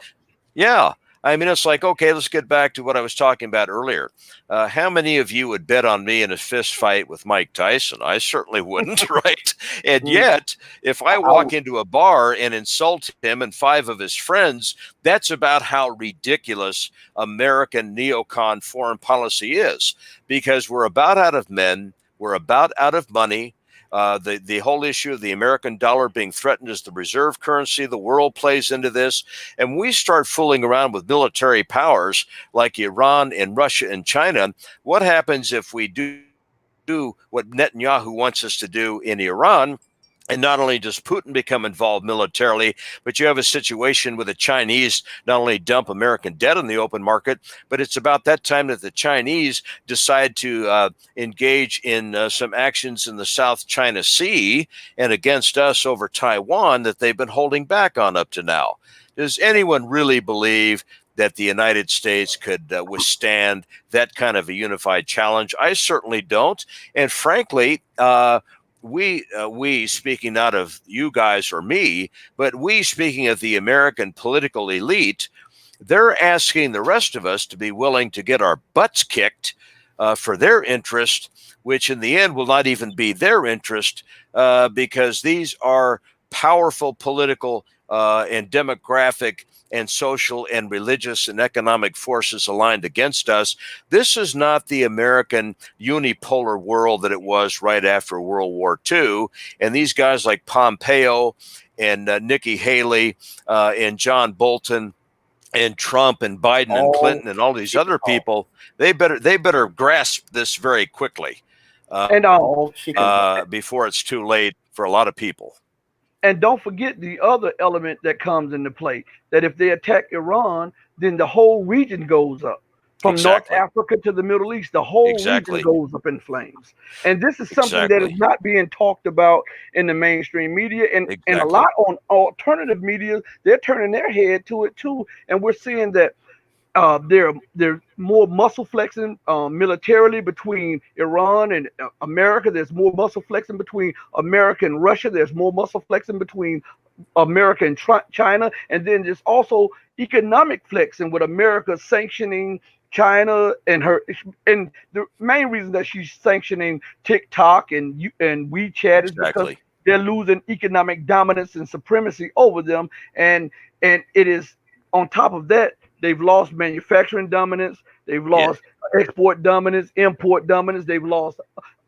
Yeah. I mean, it's like, okay, let's get back to what I was talking about earlier. How many of you would bet on me in a fist fight with Mike Tyson? I certainly wouldn't, right? And yet, if I walk into a bar and insult him and 5 of his friends, that's about how ridiculous American neocon foreign policy is, because we're about out of men, we're about out of money. The whole issue of the American dollar being threatened as the reserve currency of the world plays into this. And we start fooling around with military powers like Iran and Russia and China. What happens if we do what Netanyahu wants us to do in Iran? And not only does Putin become involved militarily, but you have a situation where the Chinese not only dump American debt in the open market, but it's about that time that the Chinese decide to engage in some actions in the South China Sea and against us over Taiwan that they've been holding back on up to now. Does anyone really believe that the United States could withstand that kind of a unified challenge? I certainly don't. And frankly, we speaking not of you guys or me, but we speaking of the American political elite, they're asking the rest of us to be willing to get our butts kicked for their interest, which in the end will not even be their interest because these are powerful political and demographic and social and religious and economic forces aligned against us. This is not the American unipolar world that it was right after World War II. And these guys like Pompeo and Nikki Haley and John Bolton and Trump and Biden and Clinton and all these other people, they better grasp this very quickly before it's too late for a lot of people. And don't forget the other element that comes into play, that if they attack Iran, then the whole region goes up. From North Africa to the Middle East, the whole region goes up in flames. And this is something that is not being talked about in the mainstream media. And a lot on alternative media, they're turning their head to it too. And we're seeing that there's more muscle flexing militarily between Iran and America. There's more muscle flexing between America and Russia. There's more muscle flexing between America and China. And then there's also economic flexing with America sanctioning China and the main reason that she's sanctioning TikTok and WeChat is because they're losing economic dominance and supremacy over them. And it is on top of that, they've lost manufacturing dominance. They've lost export dominance, import dominance. They've lost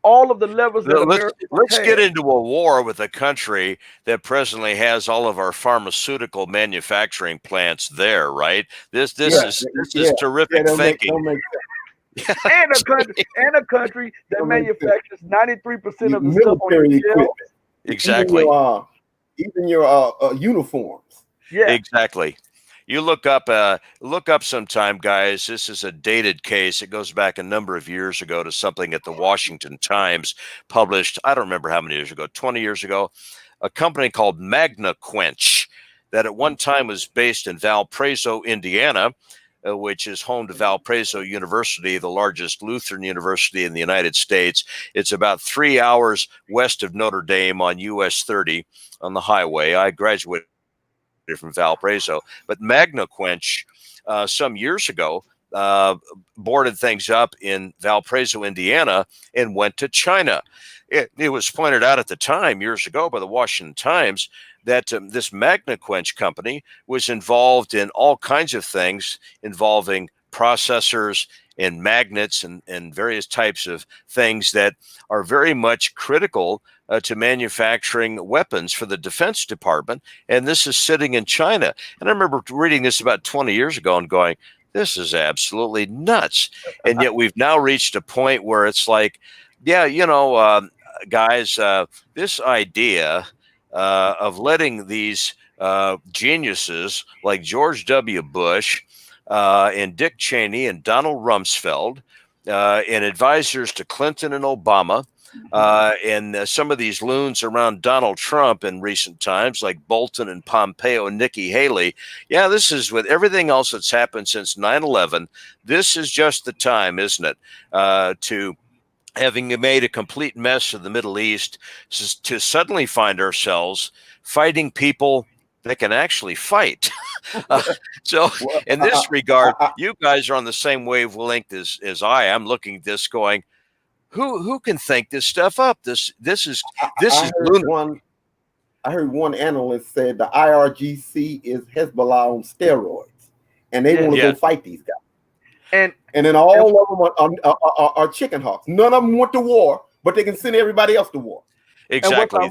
all of the levels that let's get into a war with a country that presently has all of our pharmaceutical manufacturing plants there, right? This is terrific thinking. and a country that manufactures 93% of the stuff on military equipment. Exactly. Even your uniforms. Yeah. Exactly. You look up sometime, guys. This is a dated case. It goes back a number of years ago to something that the Washington Times published. I don't remember how many years ago, 20 years ago. A company called Magna Quench that at one time was based in Valparaiso, Indiana, which is home to Valparaiso University, the largest Lutheran university in the United States. It's about 3 hours west of Notre Dame on US 30 on the highway. I graduated from Valparaiso, but Magna Quench some years ago boarded things up in Valparaiso, Indiana, and went to China. It was pointed out at the time, years ago, by the Washington Times that this Magna Quench company was involved in all kinds of things involving processors and magnets and various types of things that are very much critical to manufacturing weapons for the Defense Department. And this is sitting in China. And I remember reading this about 20 years ago and going, this is absolutely nuts. And yet we've now reached a point where it's like, guys, this idea of letting these geniuses like George W. Bush and Dick Cheney and Donald Rumsfeld and advisors to Clinton and Obama and some of these loons around Donald Trump in recent times, like Bolton and Pompeo and Nikki Haley. Yeah, this is with everything else that's happened since 9/11. This is just the time, isn't it, to having made a complete mess of the Middle East, to suddenly find ourselves fighting people that can actually fight. So in this regard, you guys are on the same wavelength as I am, looking at this going, who can think this stuff up? This is lunatic. I heard one analyst said the IRGC is Hezbollah on steroids, and they want to go fight these guys. And then all of them are chicken hawks. None of them went to war, but they can send everybody else to war. Exactly.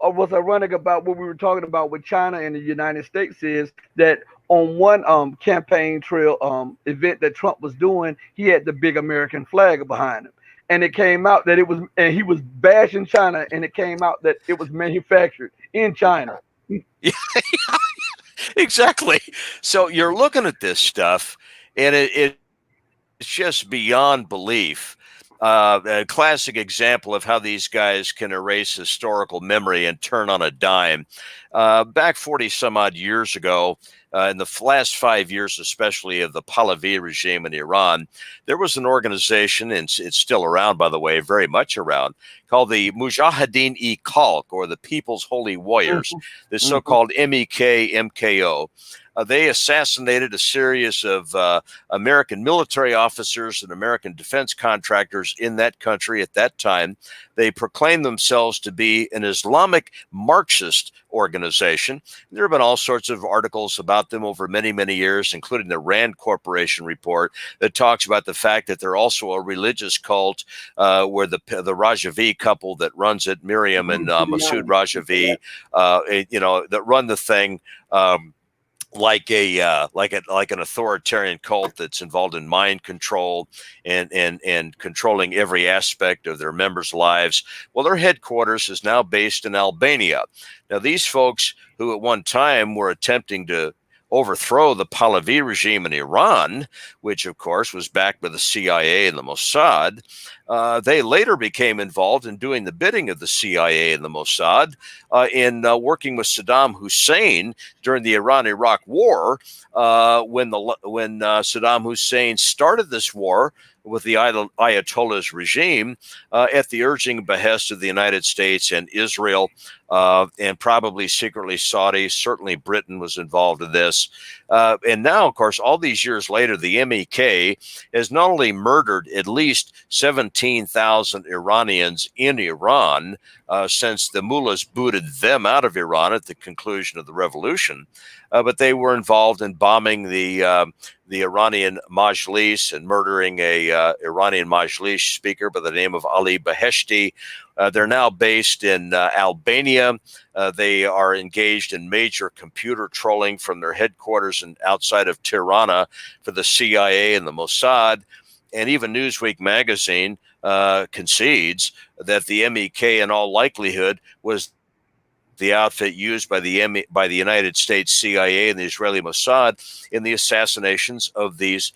And what's ironic about what we were talking about with China and the United States is that on one campaign trail event that Trump was doing, he had the big American flag behind him. And it came out that and he was bashing China, and it came out that it was manufactured in China. Yeah, exactly. So you're looking at this stuff, and it's just beyond belief. A classic example of how these guys can erase historical memory and turn on a dime. Back 40 some odd years ago, in the last 5 years, especially of the Pahlavi regime in Iran, there was an organization, and it's still around, by the way, very much around, called the Mujahideen-e-Khalq, or the People's Holy Warriors, the so-called MEK, MKO. They assassinated a series of American military officers and American defense contractors in that country at that time. They proclaimed themselves to be an Islamic Marxist organization. There have been all sorts of articles about them over many, many years, including the Rand Corporation report that talks about the fact that they're also a religious cult where the Rajavi couple that runs it, Miriam and Masood Rajavi, that run the thing. Like an authoritarian cult that's involved in mind control and controlling every aspect of their members' lives. Well, their headquarters is now based in Albania. Now, these folks who at one time were attempting to overthrow the Pahlavi regime in Iran, which of course was backed by the CIA and the Mossad, they later became involved in doing the bidding of the CIA and the Mossad in working with Saddam Hussein during the Iran-Iraq War when Saddam Hussein started this war with the Ayatollah's regime at the urging and behest of the United States and Israel, and probably secretly Saudi. Certainly Britain was involved in this. And now, of course, all these years later, the MEK has not only murdered at least 17,000 Iranians in Iran since the mullahs booted them out of Iran at the conclusion of the revolution, but they were involved in bombing the Iranian Majlis and murdering a Iranian Majlis speaker by the name of Ali Beheshti. They're now based in Albania. They are engaged in major computer trolling from their headquarters and outside of Tirana for the CIA and the Mossad. And even Newsweek magazine concedes that the MEK in all likelihood was the outfit used by the United States CIA and the Israeli Mossad in the assassinations of these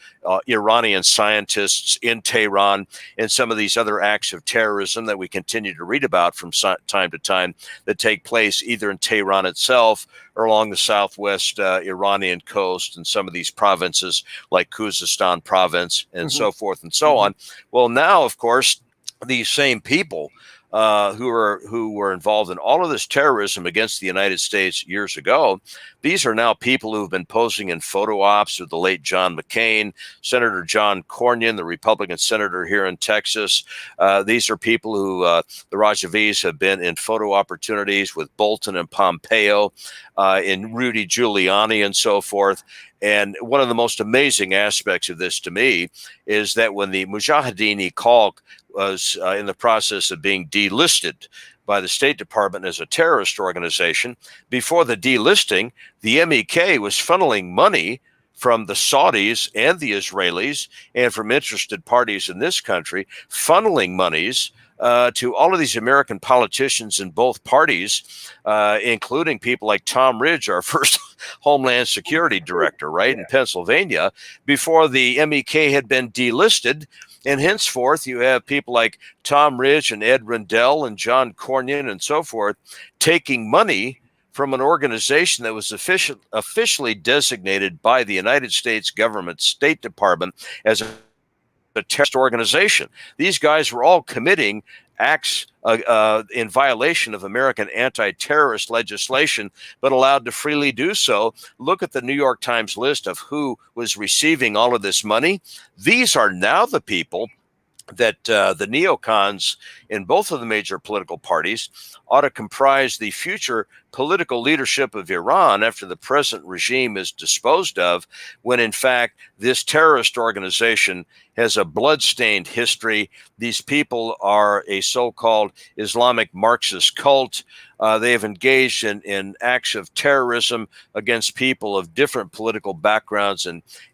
Iranian scientists in Tehran and some of these other acts of terrorism that we continue to read about from time to time that take place either in Tehran itself or along the southwest Iranian coast and some of these provinces like Khuzestan province and so forth and so on. Well, now, of course, these same people who were involved in all of this terrorism against the United States years ago. These are now people who have been posing in photo ops with the late John McCain, Senator John Cornyn, the Republican senator here in Texas. These are people who the Rajavis have been in photo opportunities with Bolton and Pompeo, in Rudy Giuliani and so forth. And one of the most amazing aspects of this to me is that when the Mujahideen-e-Khalq was in the process of being delisted by the State Department as a terrorist organization, before the delisting, the MEK was funneling money from the Saudis and the Israelis and from interested parties in this country, funneling monies to all of these American politicians in both parties, including people like Tom Ridge, our first Homeland Security Director, right, in Pennsylvania, before the MEK had been delisted. And henceforth, you have people like Tom Ridge and Ed Rendell and John Cornyn and so forth taking money from an organization that was officially designated by the United States government State Department as a terrorist organization. These guys were all committing acts in violation of American anti-terrorist legislation, but allowed to freely do so. Look at the New York Times list of who was receiving all of this money. These are now the people that the neocons in both of the major political parties ought to comprise the future political leadership of Iran after the present regime is disposed of, when in fact this terrorist organization has a blood-stained history. These people are a so-called Islamic Marxist cult. They have engaged in acts of terrorism against people of different political backgrounds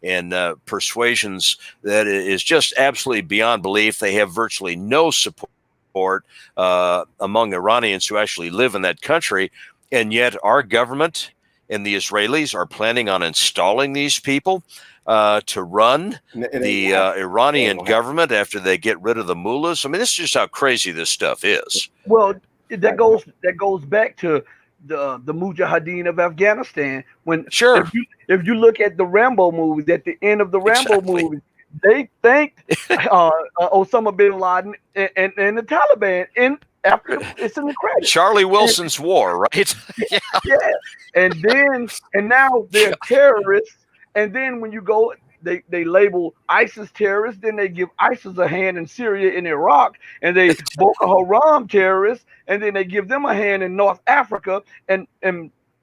and persuasions that is just absolutely beyond belief. They have virtually no support among Iranians who actually live in that country. And yet our government and the Israelis are planning on installing these people to run the Iranian government after they get rid of the mullahs. I mean, this is just how crazy this stuff is. Well, that goes back to the Mujahideen of Afghanistan. When Sure. if you look at the Rambo movies, at the end of the Rambo Exactly. movies, they thanked Osama bin Laden and the Taliban in after it's in the credits. Charlie Wilson's War, right? Yeah. Yeah. And now they're terrorists. And then when you go, they label ISIS terrorists, then they give ISIS a hand in Syria and Iraq, and they Boko Haram terrorists, and then they give them a hand in North Africa. And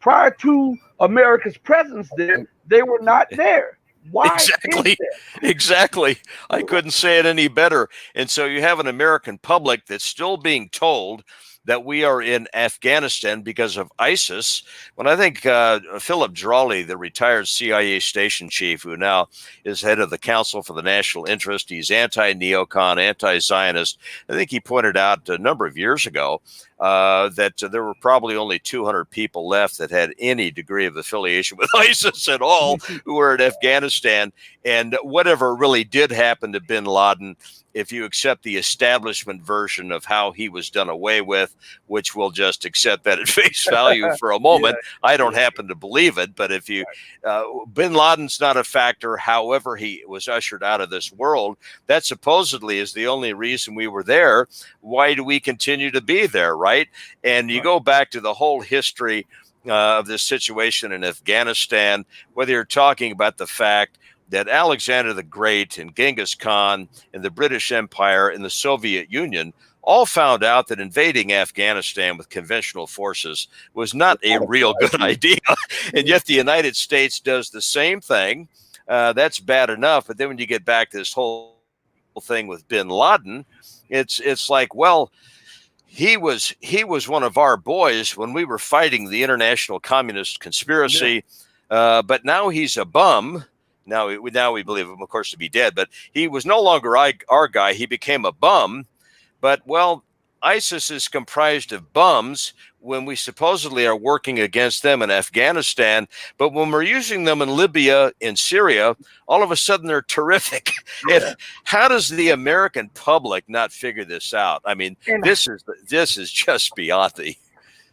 prior to America's presence there, they were not there. Why Exactly. is that? Exactly. I couldn't say it any better. And so you have an American public that's still being told that we are in Afghanistan because of ISIS. When I think Philip Drawley, the retired CIA station chief, who now is head of the Council for the National Interest, he's anti-neocon, anti-Zionist. I think he pointed out a number of years ago that there were probably only 200 people left that had any degree of affiliation with ISIS at all who were in Afghanistan. And whatever really did happen to bin Laden, if you accept the establishment version of how he was done away with, which we'll just accept that at face value for a moment, I don't happen to believe it. But if you, bin Laden's not a factor, however he was ushered out of this world, that supposedly is the only reason we were there. Why do we continue to be there, right? And you go back to the whole history of this situation in Afghanistan, whether you're talking about the fact that Alexander the Great and Genghis Khan and the British Empire and the Soviet Union all found out that invading Afghanistan with conventional forces was not a real good idea. And yet the United States does the same thing. That's bad enough. But then when you get back to this whole thing with bin Laden, it's like, well, he was one of our boys when we were fighting the international communist conspiracy, but now he's a bum. Now we believe him, of course, to be dead, but he was no longer our guy. He became a bum. But, well, ISIS is comprised of bums when we supposedly are working against them in Afghanistan. But when we're using them in Libya, in Syria, all of a sudden they're terrific. And how does the American public not figure this out? I mean, this is just beyond the.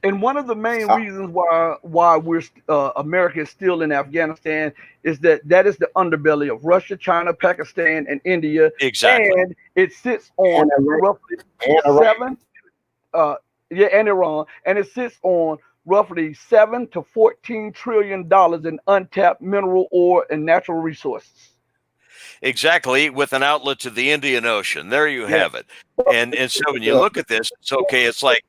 And one of the main reasons why we're America is still in Afghanistan is that is the underbelly of Russia, China, Pakistan, and India. Exactly. And it sits on roughly and Iran, and it sits on roughly $7 to $14 trillion in untapped mineral ore and natural resources. Exactly, with an outlet to the Indian Ocean. There you have it. And so when you look at this, it's okay. It's like,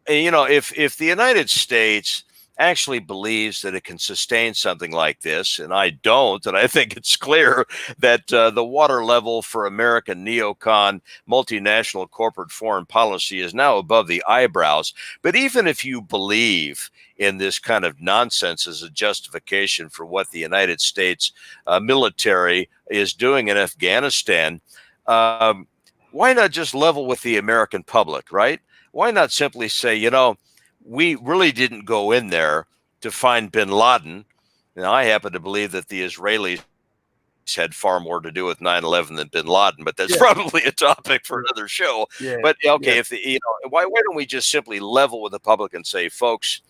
you know, if the United States actually believes that it can sustain something like this, and I don't, and I think it's clear that the water level for American neocon multinational corporate foreign policy is now above the eyebrows. But even if you believe in this kind of nonsense as a justification for what the United States military is doing in Afghanistan, why not just level with the American public, right? Why not simply say, you know, we really didn't go in there to find bin Laden. Now, I happen to believe that the Israelis had far more to do with 9/11 than bin Laden, but that's probably a topic for another show. But okay, if the, you know, why don't we just simply level with the public and say, folks,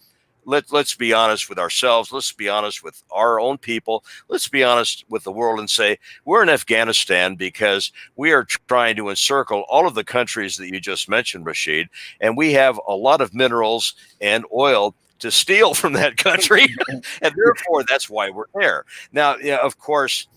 let's be honest with ourselves. Let's be honest with our own people. Let's be honest with the world and say we're in Afghanistan because we are trying to encircle all of the countries that you just mentioned, Rashid, and we have a lot of minerals and oil to steal from that country, and therefore that's why we're there. Now, yeah, of course,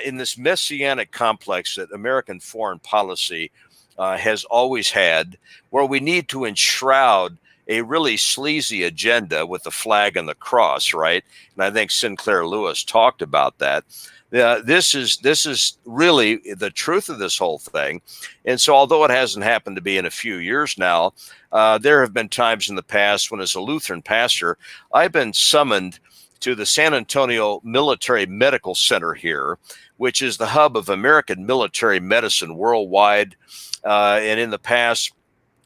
in this messianic complex that American foreign policy has always had, where we need to enshroud a really sleazy agenda with the flag and the cross, right? And I think Sinclair Lewis talked about that. This is really the truth of this whole thing. And so although it hasn't happened to be in a few years now, there have been times in the past when, as a Lutheran pastor, I've been summoned to the San Antonio Military Medical Center here, which is the hub of American military medicine worldwide. And in the past,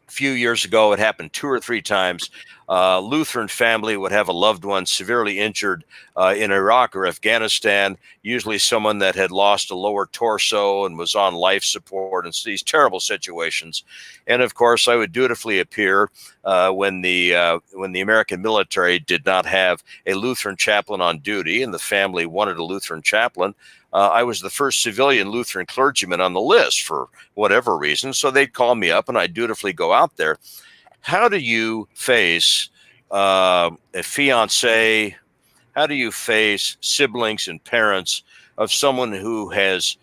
few years ago, it happened 2 or 3 times. Lutheran family would have a loved one severely injured in Iraq or Afghanistan, usually someone that had lost a lower torso and was on life support, and these terrible situations. And of course, I would dutifully appear when the American military did not have a Lutheran chaplain on duty, and the family wanted a Lutheran chaplain. I was the first civilian Lutheran clergyman on the list for whatever reason, so they'd call me up, and I'd dutifully go out there. How do you face a fiance? How do you face siblings and parents of someone who has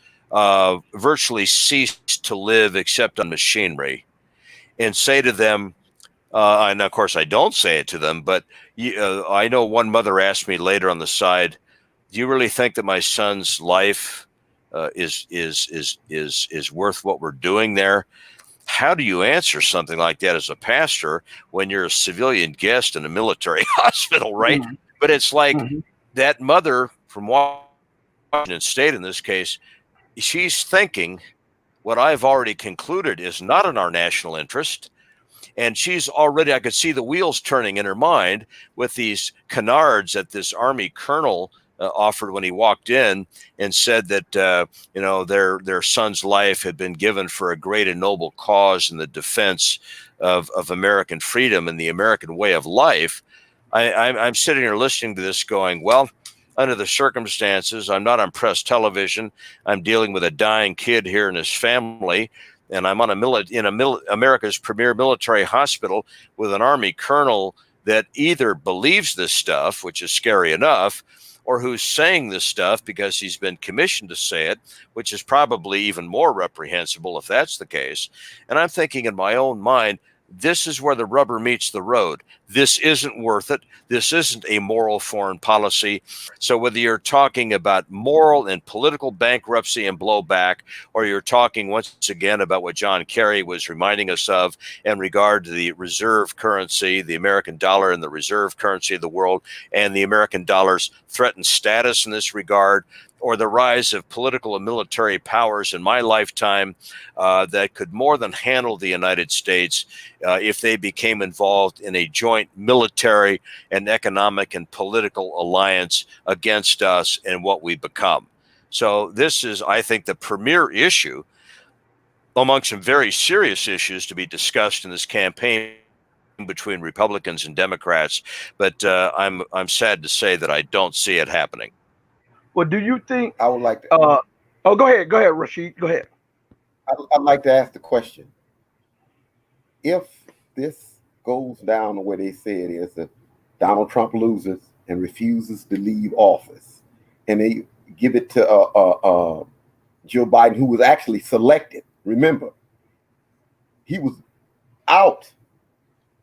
virtually ceased to live except on machinery, and say to them, and of course I don't say it to them, but I know one mother asked me later on the side, "Do you really think that my son's life is worth what we're doing there?" How do you answer something like that as a pastor when you're a civilian guest in a military hospital, right? Mhm. But it's like Mhm. that mother from Washington State in this case, she's thinking what I've already concluded is not in our national interest. And she's already, I could see the wheels turning in her mind with these canards that this Army colonel offered when he walked in and said that their son's life had been given for a great and noble cause in the defense of American freedom and the American way of life. I'm sitting here listening to this going, well, under the circumstances, I'm not on press television. I'm dealing with a dying kid here and his family, and I'm on America's premier military hospital with an Army colonel that either believes this stuff, which is scary enough, or who's saying this stuff because he's been commissioned to say it, which is probably even more reprehensible if that's the case. And I'm thinking in my own mind, this is where the rubber meets the road. This isn't worth it. This isn't a moral foreign policy. So whether you're talking about moral and political bankruptcy and blowback, or you're talking once again about what John Kerry was reminding us of in regard to the reserve currency, the American dollar and the reserve currency of the world, and the American dollar's threatened status in this regard, or the rise of political and military powers in my lifetime that could more than handle the United States if they became involved in a joint military and economic and political alliance against us and what we become. So this is, I think, the premier issue among some very serious issues to be discussed in this campaign between Republicans and Democrats. But I'm sad to say that I don't see it happening. Well, do you think? I would like to. Oh, go ahead, Rashid. Go ahead. I'd like to ask the question: if this goes down the way they say it is, that Donald Trump loses and refuses to leave office, and they give it to Joe Biden, who was actually selected. Remember, he was out,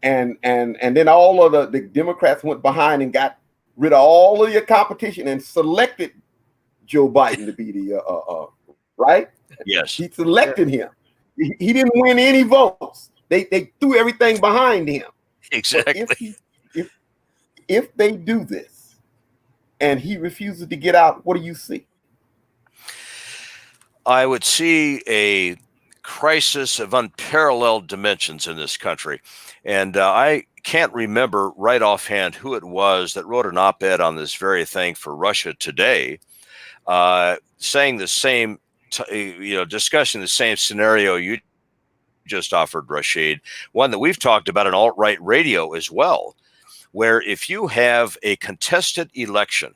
and then all of the Democrats went behind and got rid of all of your competition and selected Joe Biden to be the right? Yes. He selected him. He didn't win any votes. They threw everything behind him. Exactly. If they do this and he refuses to get out, what do you see? I would see a crisis of unparalleled dimensions in this country. And I can't remember right offhand who it was that wrote an op-ed on this very thing for Russia Today, saying the same, discussing the same scenario you just offered, Rashid, one that we've talked about on alt-right radio as well, where if you have a contested election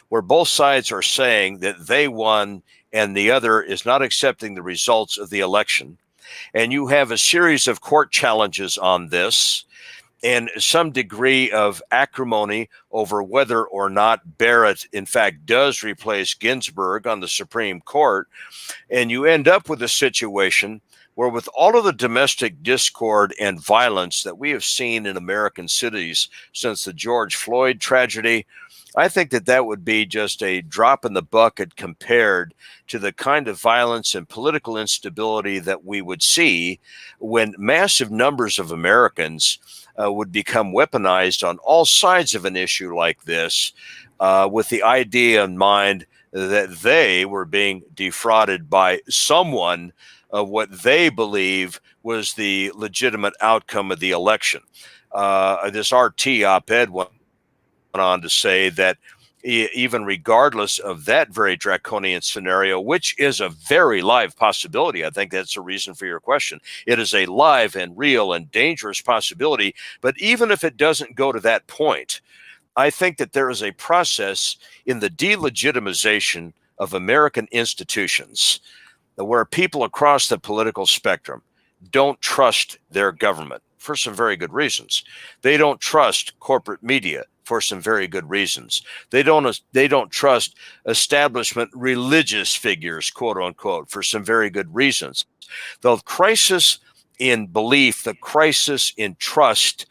where both sides are saying that they won and the other is not accepting the results of the election, and you have a series of court challenges on this and some degree of acrimony over whether or not Barrett, in fact, does replace Ginsburg on the Supreme Court, and you end up with a situation where, with all of the domestic discord and violence that we have seen in American cities since the George Floyd tragedy, I think that would be just a drop in the bucket compared to the kind of violence and political instability that we would see when massive numbers of Americans would become weaponized on all sides of an issue like this, with the idea in mind that they were being defrauded by someone of what they believe was the legitimate outcome of the election. this RT op-ed went on to say that even regardless of that very draconian scenario, which is a very live possibility, I think that's the reason for your question. It is a live and real and dangerous possibility. But even if it doesn't go to that point, I think that there is a process in the delegitimization of American institutions where people across the political spectrum don't trust their government for some very good reasons. They don't trust corporate media for some very good reasons. They don't trust establishment religious figures, quote unquote, for some very good reasons. The crisis in belief, the crisis in trust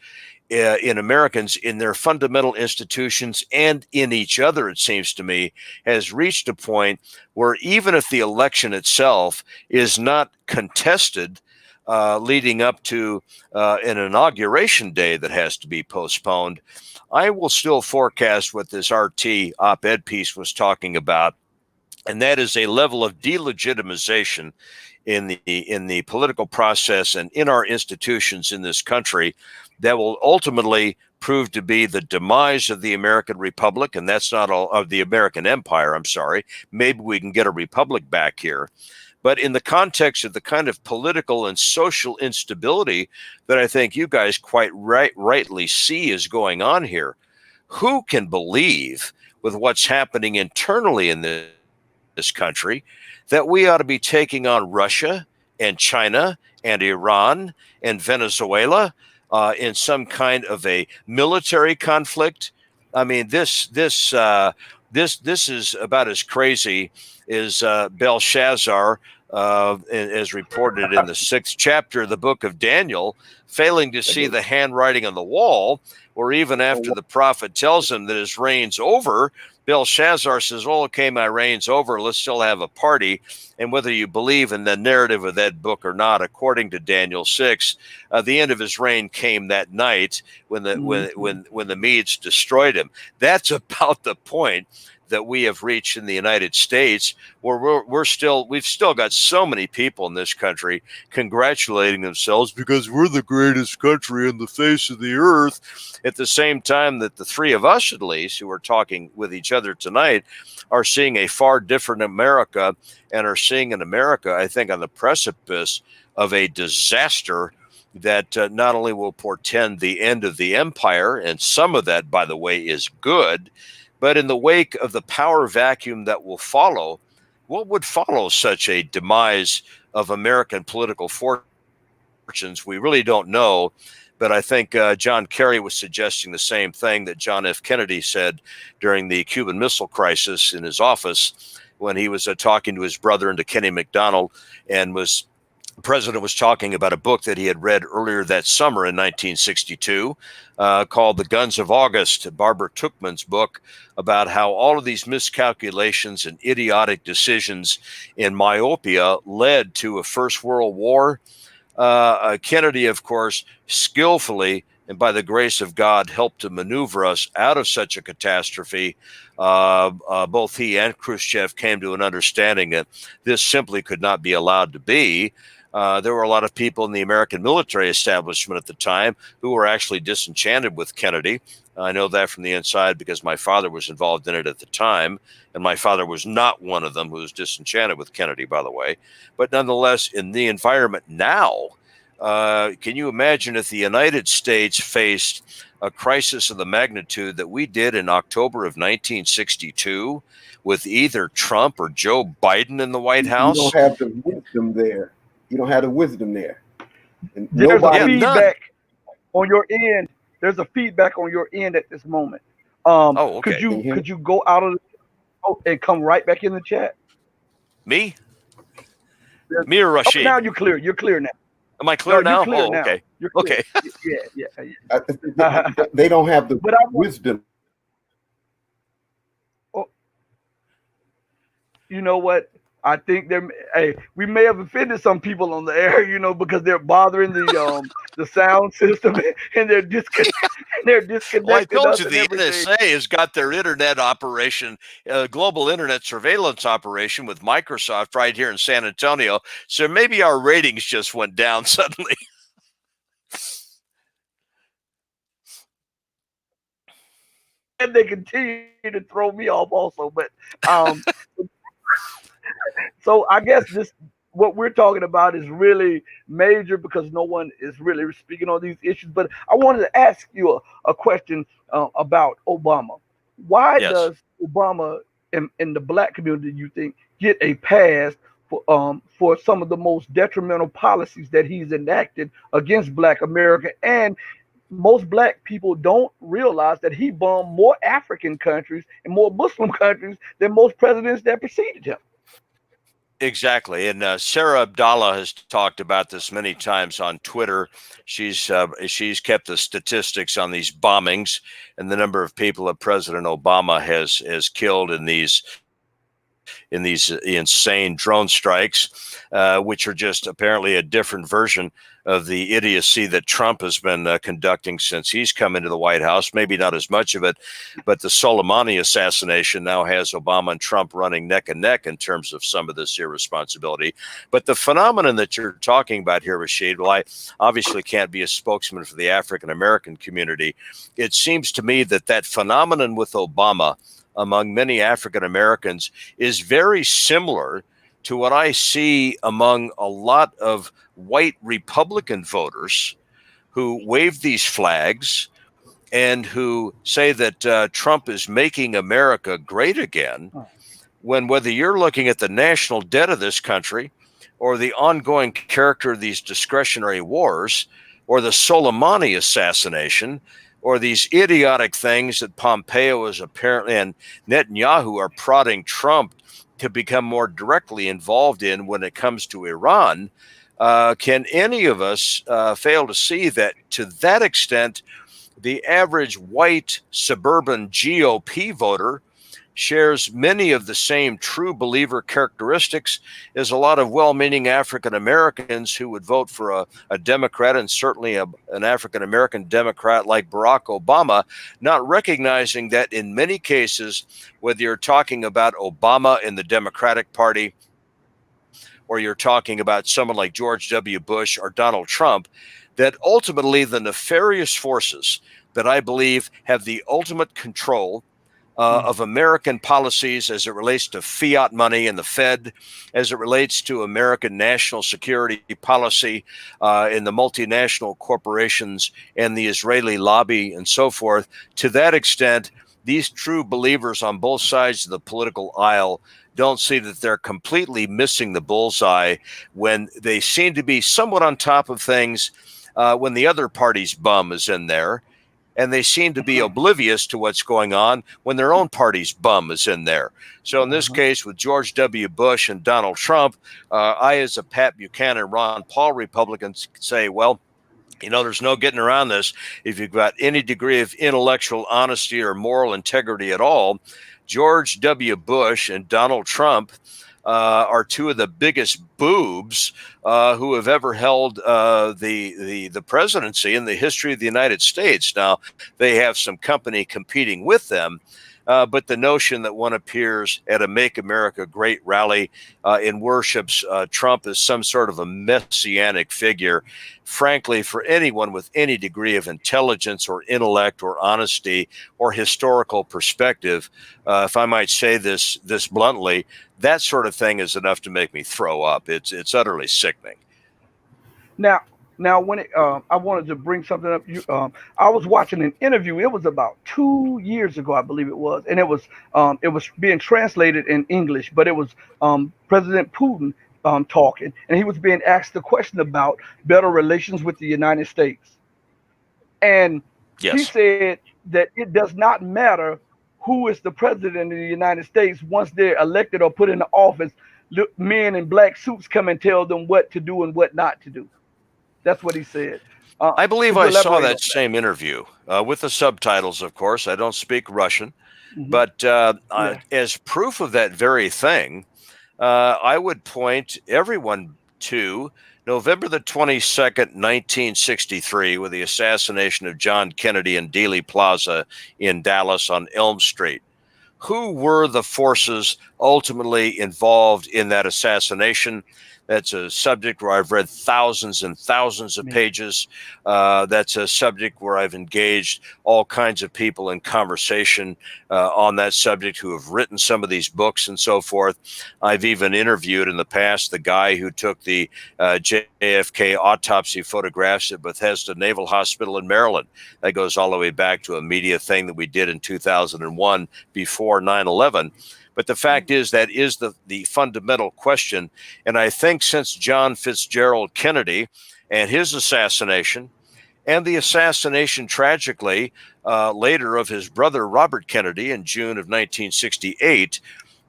in Americans in their fundamental institutions and in each other, it seems to me, has reached a point where even if the election itself is not contested, leading up to an inauguration day that has to be postponed, I will still forecast what this RT op-ed piece was talking about, and that is a level of delegitimization in the political process and in our institutions in this country that will ultimately prove to be the demise of the American Republic, and that's not all of the American Empire. I'm sorry. Maybe we can get a republic back here. But in the context of the kind of political and social instability that I think you guys quite rightly see is going on here, who can believe with what's happening internally in this country that we ought to be taking on Russia and China and Iran and Venezuela in some kind of a military conflict? I mean, this is about as crazy as Belshazzar, as reported in the 6th chapter of the book of Daniel, failing to see the handwriting on the wall, or even after the prophet tells him that his reign's over, Belshazzar says, well, okay, my reign's over. Let's still have a party. And whether you believe in the narrative of that book or not, according to Daniel 6, the end of his reign came that night when the Medes destroyed him. That's about the point that we have reached in the United States, where we've still got so many people in this country congratulating themselves because we're the greatest country on the face of the earth, at the same time that the three of us, at least, who are talking with each other tonight, are seeing a far different America, and are seeing an America, I think, on the precipice of a disaster that not only will portend the end of the empire, and some of that, by the way, is good, but in the wake of the power vacuum that will follow, what would follow such a demise of American political fortunes? We really don't know. But I think John Kerry was suggesting the same thing that John F. Kennedy said during the Cuban Missile Crisis in his office when he was talking to his brother and to Kenny McDonald, and the president was talking about a book that he had read earlier that summer in 1962 called The Guns of August, Barbara Tuchman's book, about how all of these miscalculations and idiotic decisions in myopia led to a First World War. Kennedy, of course, skillfully and by the grace of God, helped to maneuver us out of such a catastrophe. Both he and Khrushchev came to an understanding that this simply could not be allowed to be. There were a lot of people in the American military establishment at the time who were actually disenchanted with Kennedy. I know that from the inside because my father was involved in it at the time, and my father was not one of them who was disenchanted with Kennedy, by the way. But nonetheless, in the environment now, can you imagine if the United States faced a crisis of the magnitude that we did in October of 1962 with either Trump or Joe Biden in the White House? You don't have the wisdom there. You don't have the wisdom there. And there's nobody, a feedback on your end. There's a feedback on your end at this moment. Okay. Could you go out of the and come right back in the chat? Me? Me or Rashid? Now you're clear. You're clear now. Am I clear now? You're clear now. Okay. You're clear. Okay. Yeah. they don't have the wisdom. Oh, you know what? I think we may have offended some people on the air, because they're bothering the sound system and they're disconnected. Well, I told you the NSA has got their internet operation, global internet surveillance operation with Microsoft right here in San Antonio. So maybe our ratings just went down suddenly. they continue to throw me off also. But um, so I guess this what we're talking about is really major because no one is really speaking on these issues. But I wanted to ask you a question about Obama. Why Yes. does Obama in the black community, you think, get a pass for some of the most detrimental policies that he's enacted against Black America? And most black people don't realize that he bombed more African countries and more Muslim countries than most presidents that preceded him. Exactly. And Sarah Abdallah has talked about this many times on Twitter. She's kept the statistics on these bombings and the number of people that President Obama has killed in these insane drone strikes, which are just apparently a different version of the idiocy that Trump has been conducting since he's come into the White House. Maybe not as much of it, but the Soleimani assassination now has Obama and Trump running neck and neck in terms of some of this irresponsibility. But the phenomenon that you're talking about here, Rashid, well, I obviously can't be a spokesman for the African American community. It seems to me that phenomenon with Obama among many African Americans is very similar to what I see among a lot of white Republican voters who wave these flags and who say that Trump is making America great again, when whether you're looking at the national debt of this country or the ongoing character of these discretionary wars or the Soleimani assassination or these idiotic things that Pompeo is apparently and Netanyahu are prodding Trump to become more directly involved in when it comes to Iran, can any of us fail to see that to that extent, the average white suburban GOP voter shares many of the same true believer characteristics as a lot of well-meaning African Americans who would vote for a Democrat, and certainly an African American Democrat like Barack Obama, not recognizing that in many cases, whether you're talking about Obama in the Democratic Party or you're talking about someone like George W. Bush or Donald Trump, that ultimately the nefarious forces that I believe have the ultimate control of American policies as it relates to fiat money and the Fed, as it relates to American national security policy in the multinational corporations and the Israeli lobby and so forth. To that extent, these true believers on both sides of the political aisle don't see that they're completely missing the bullseye when they seem to be somewhat on top of things when the other party's bum is in there. And they seem to be oblivious to what's going on when their own party's bum is in there. So in this case, with George W. Bush and Donald Trump, I, as a Pat Buchanan, Ron Paul Republican, say, well, you know, there's no getting around this. If you've got any degree of intellectual honesty or moral integrity at all, George W. Bush and Donald Trump are two of the biggest boobs who have ever held the presidency in the history of the United States. Now, they have some company competing with them, but the notion that one appears at a Make America Great rally and worships Trump as some sort of a messianic figure, frankly, for anyone with any degree of intelligence or intellect or honesty or historical perspective, if I might say this bluntly, that sort of thing is enough to make me throw up. It's utterly sickening. Now, when I wanted to bring something up. I was watching an interview. It was about 2 years ago, I believe it was, and it was being translated in English, but it was President Putin talking, and he was being asked a question about better relations with the United States, and he Yes. said that it does not matter who is the president of the United States once they're elected or put into office. Men in black suits come and tell them what to do and what not to do. That's what he said. I believe Could you I saw elaborate on that same interview with the subtitles, of course. I don't speak Russian, that? but Yeah. as proof of that very thing, I would point everyone to November the 22nd, 1963, with the assassination of John Kennedy in Dealey Plaza in Dallas on Elm Street. Who were the forces ultimately involved in that assassination? That's a subject where I've read thousands and thousands of pages. That's a subject where I've engaged all kinds of people in conversation on that subject who have written some of these books and so forth. I've even interviewed in the past the guy who took the JFK autopsy photographs at Bethesda Naval Hospital in Maryland. That goes all the way back to a media thing that we did in 2001 before 9/11. But the fact is, that is the fundamental question. And I think since John Fitzgerald Kennedy and his assassination, and the assassination, tragically, later of his brother Robert Kennedy in June of 1968,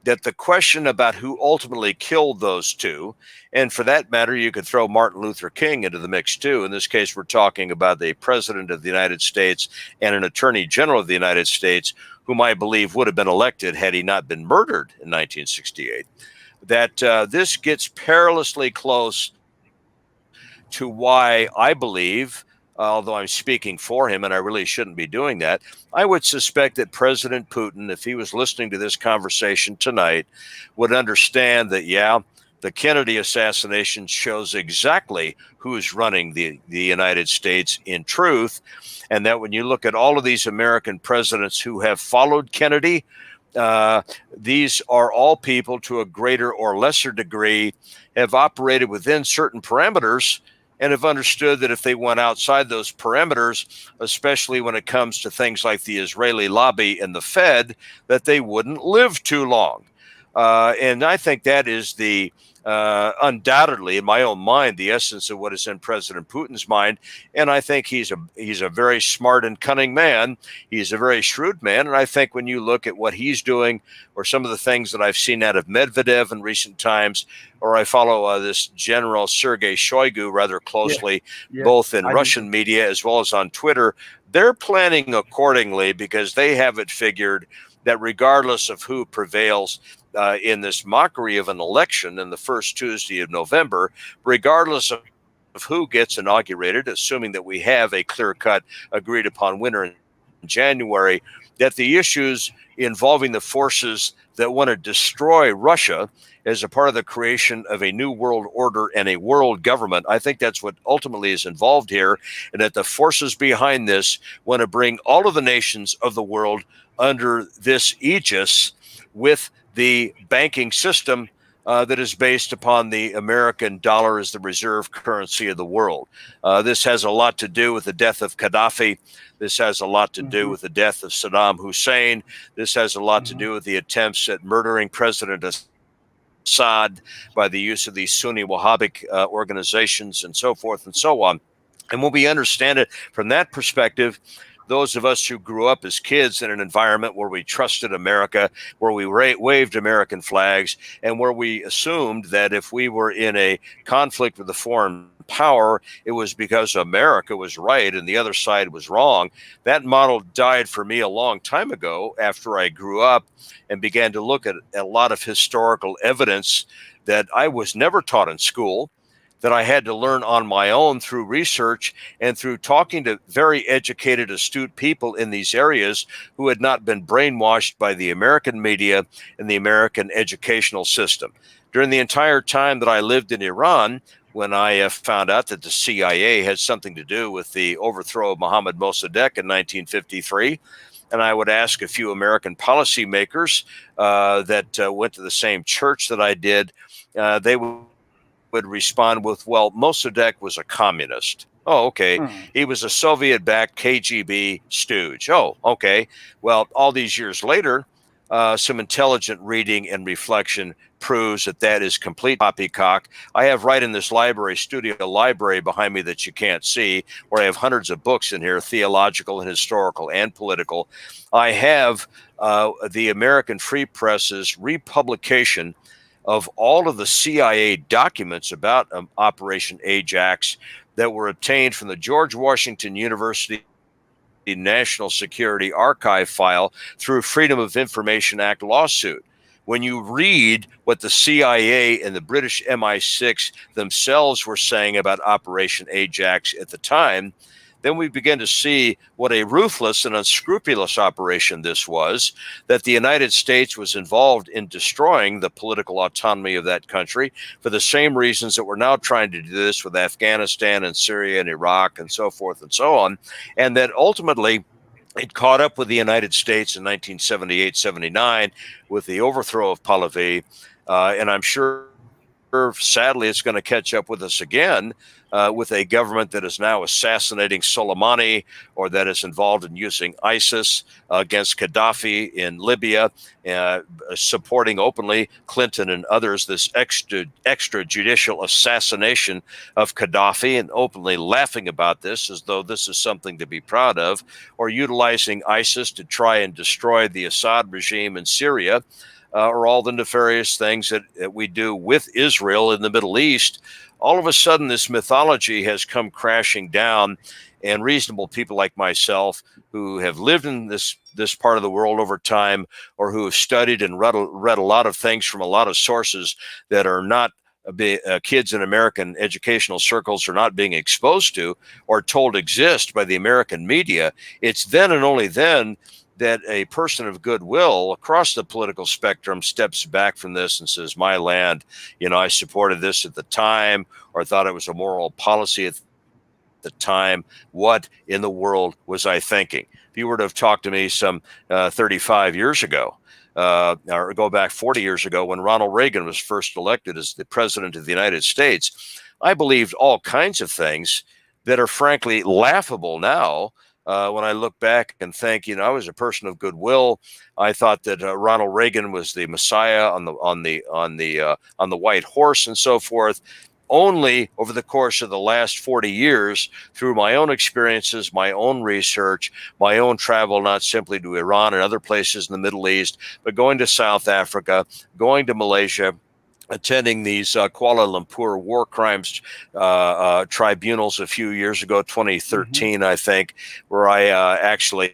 that the question about who ultimately killed those two, and for that matter, you could throw Martin Luther King into the mix too. In this case, we're talking about the President of the United States and an Attorney General of the United States, whom I believe would have been elected had he not been murdered in 1968. That this gets perilously close to why I believe, although I'm speaking for him and I really shouldn't be doing that, I would suspect that President Putin, if he was listening to this conversation tonight, would understand that, yeah, the Kennedy assassination shows exactly who's running the United States in truth. And that when you look at all of these American presidents who have followed Kennedy, these are all people to a greater or lesser degree have operated within certain parameters and have understood that if they went outside those parameters, especially when it comes to things like the Israeli lobby and the Fed, that they wouldn't live too long. And I think that is undoubtedly, in my own mind, the essence of what is in President Putin's mind. And I think he's a very smart and cunning man. He's a very shrewd man. And I think when you look at what he's doing, or some of the things that I've seen out of Medvedev in recent times, or I follow this General Sergei Shoigu rather closely, both in Russian media as well as on Twitter, they're planning accordingly because they have it figured that regardless of who prevails in this mockery of an election in the first Tuesday of November, regardless of who gets inaugurated, assuming that we have a clear-cut, agreed-upon winner in January, that the issues involving the forces that want to destroy Russia as a part of the creation of a new world order and a world government, I think that's what ultimately is involved here, and that the forces behind this want to bring all of the nations of the world under this aegis with the banking system that is based upon the American dollar as the reserve currency of the world. This has a lot to do with the death of Gaddafi. This has a lot to do with the death of Saddam Hussein. This has a lot to do with the attempts at murdering President Assad by the use of these Sunni Wahhabic organizations and so forth and so on. And when we understand it from that perspective, those of us who grew up as kids in an environment where we trusted America, where we waved American flags, and where we assumed that if we were in a conflict with a foreign power, it was because America was right and the other side was wrong. That model died for me a long time ago after I grew up and began to look at a lot of historical evidence that I was never taught in school, that I had to learn on my own through research and through talking to very educated, astute people in these areas who had not been brainwashed by the American media and the American educational system. During the entire time that I lived in Iran, when I found out that the CIA had something to do with the overthrow of Mohammad Mossadegh in 1953, and I would ask a few American policymakers that went to the same church that I did, they would respond with, well, Mossadegh was a communist. Oh, okay. He was a Soviet-backed KGB stooge. Oh, okay. Well, all these years later, some intelligent reading and reflection proves that that is complete poppycock. I have right in this studio library behind me that you can't see, where I have hundreds of books in here, theological and historical and political. I have the American Free Press's republication of all of the CIA documents about Operation Ajax that were obtained from the George Washington University National Security Archive file through Freedom of Information Act lawsuit. When you read what the CIA and the British MI6 themselves were saying about Operation Ajax at the time, then we begin to see what a ruthless and unscrupulous operation this was, that the United States was involved in destroying the political autonomy of that country for the same reasons that we're now trying to do this with Afghanistan and Syria and Iraq and so forth and so on, and that ultimately it caught up with the United States in 1978-79 with the overthrow of Pahlavi, and I'm sure, sadly, it's going to catch up with us again with a government that is now assassinating Soleimani, or that is involved in using ISIS against Gaddafi in Libya, supporting openly Clinton and others this extrajudicial assassination of Gaddafi, and openly laughing about this as though this is something to be proud of, or utilizing ISIS to try and destroy the Assad regime in Syria. Or all the nefarious things that we do with Israel in the Middle East. All of a sudden, this mythology has come crashing down, and reasonable people like myself who have lived in this part of the world over time, or who have studied and read a lot of things from a lot of sources that are not kids in American educational circles are not being exposed to or told exist by the American media. It's then and only then that a person of goodwill across the political spectrum steps back from this and says, my land, I supported this at the time, or thought it was a moral policy at the time. What in the world was I thinking? If you were to have talked to me some 35 years ago, or go back 40 years ago when Ronald Reagan was first elected as the president of the United States, I believed all kinds of things that are frankly laughable now. When I look back and think, I was a person of goodwill. I thought that Ronald Reagan was the Messiah on the white horse and so forth. Only over the course of the last 40 years, through my own experiences, my own research, my own travel, not simply to Iran and other places in the Middle East, but going to South Africa, going to Malaysia, attending these Kuala Lumpur war crimes tribunals a few years ago, 2013, I think, where I actually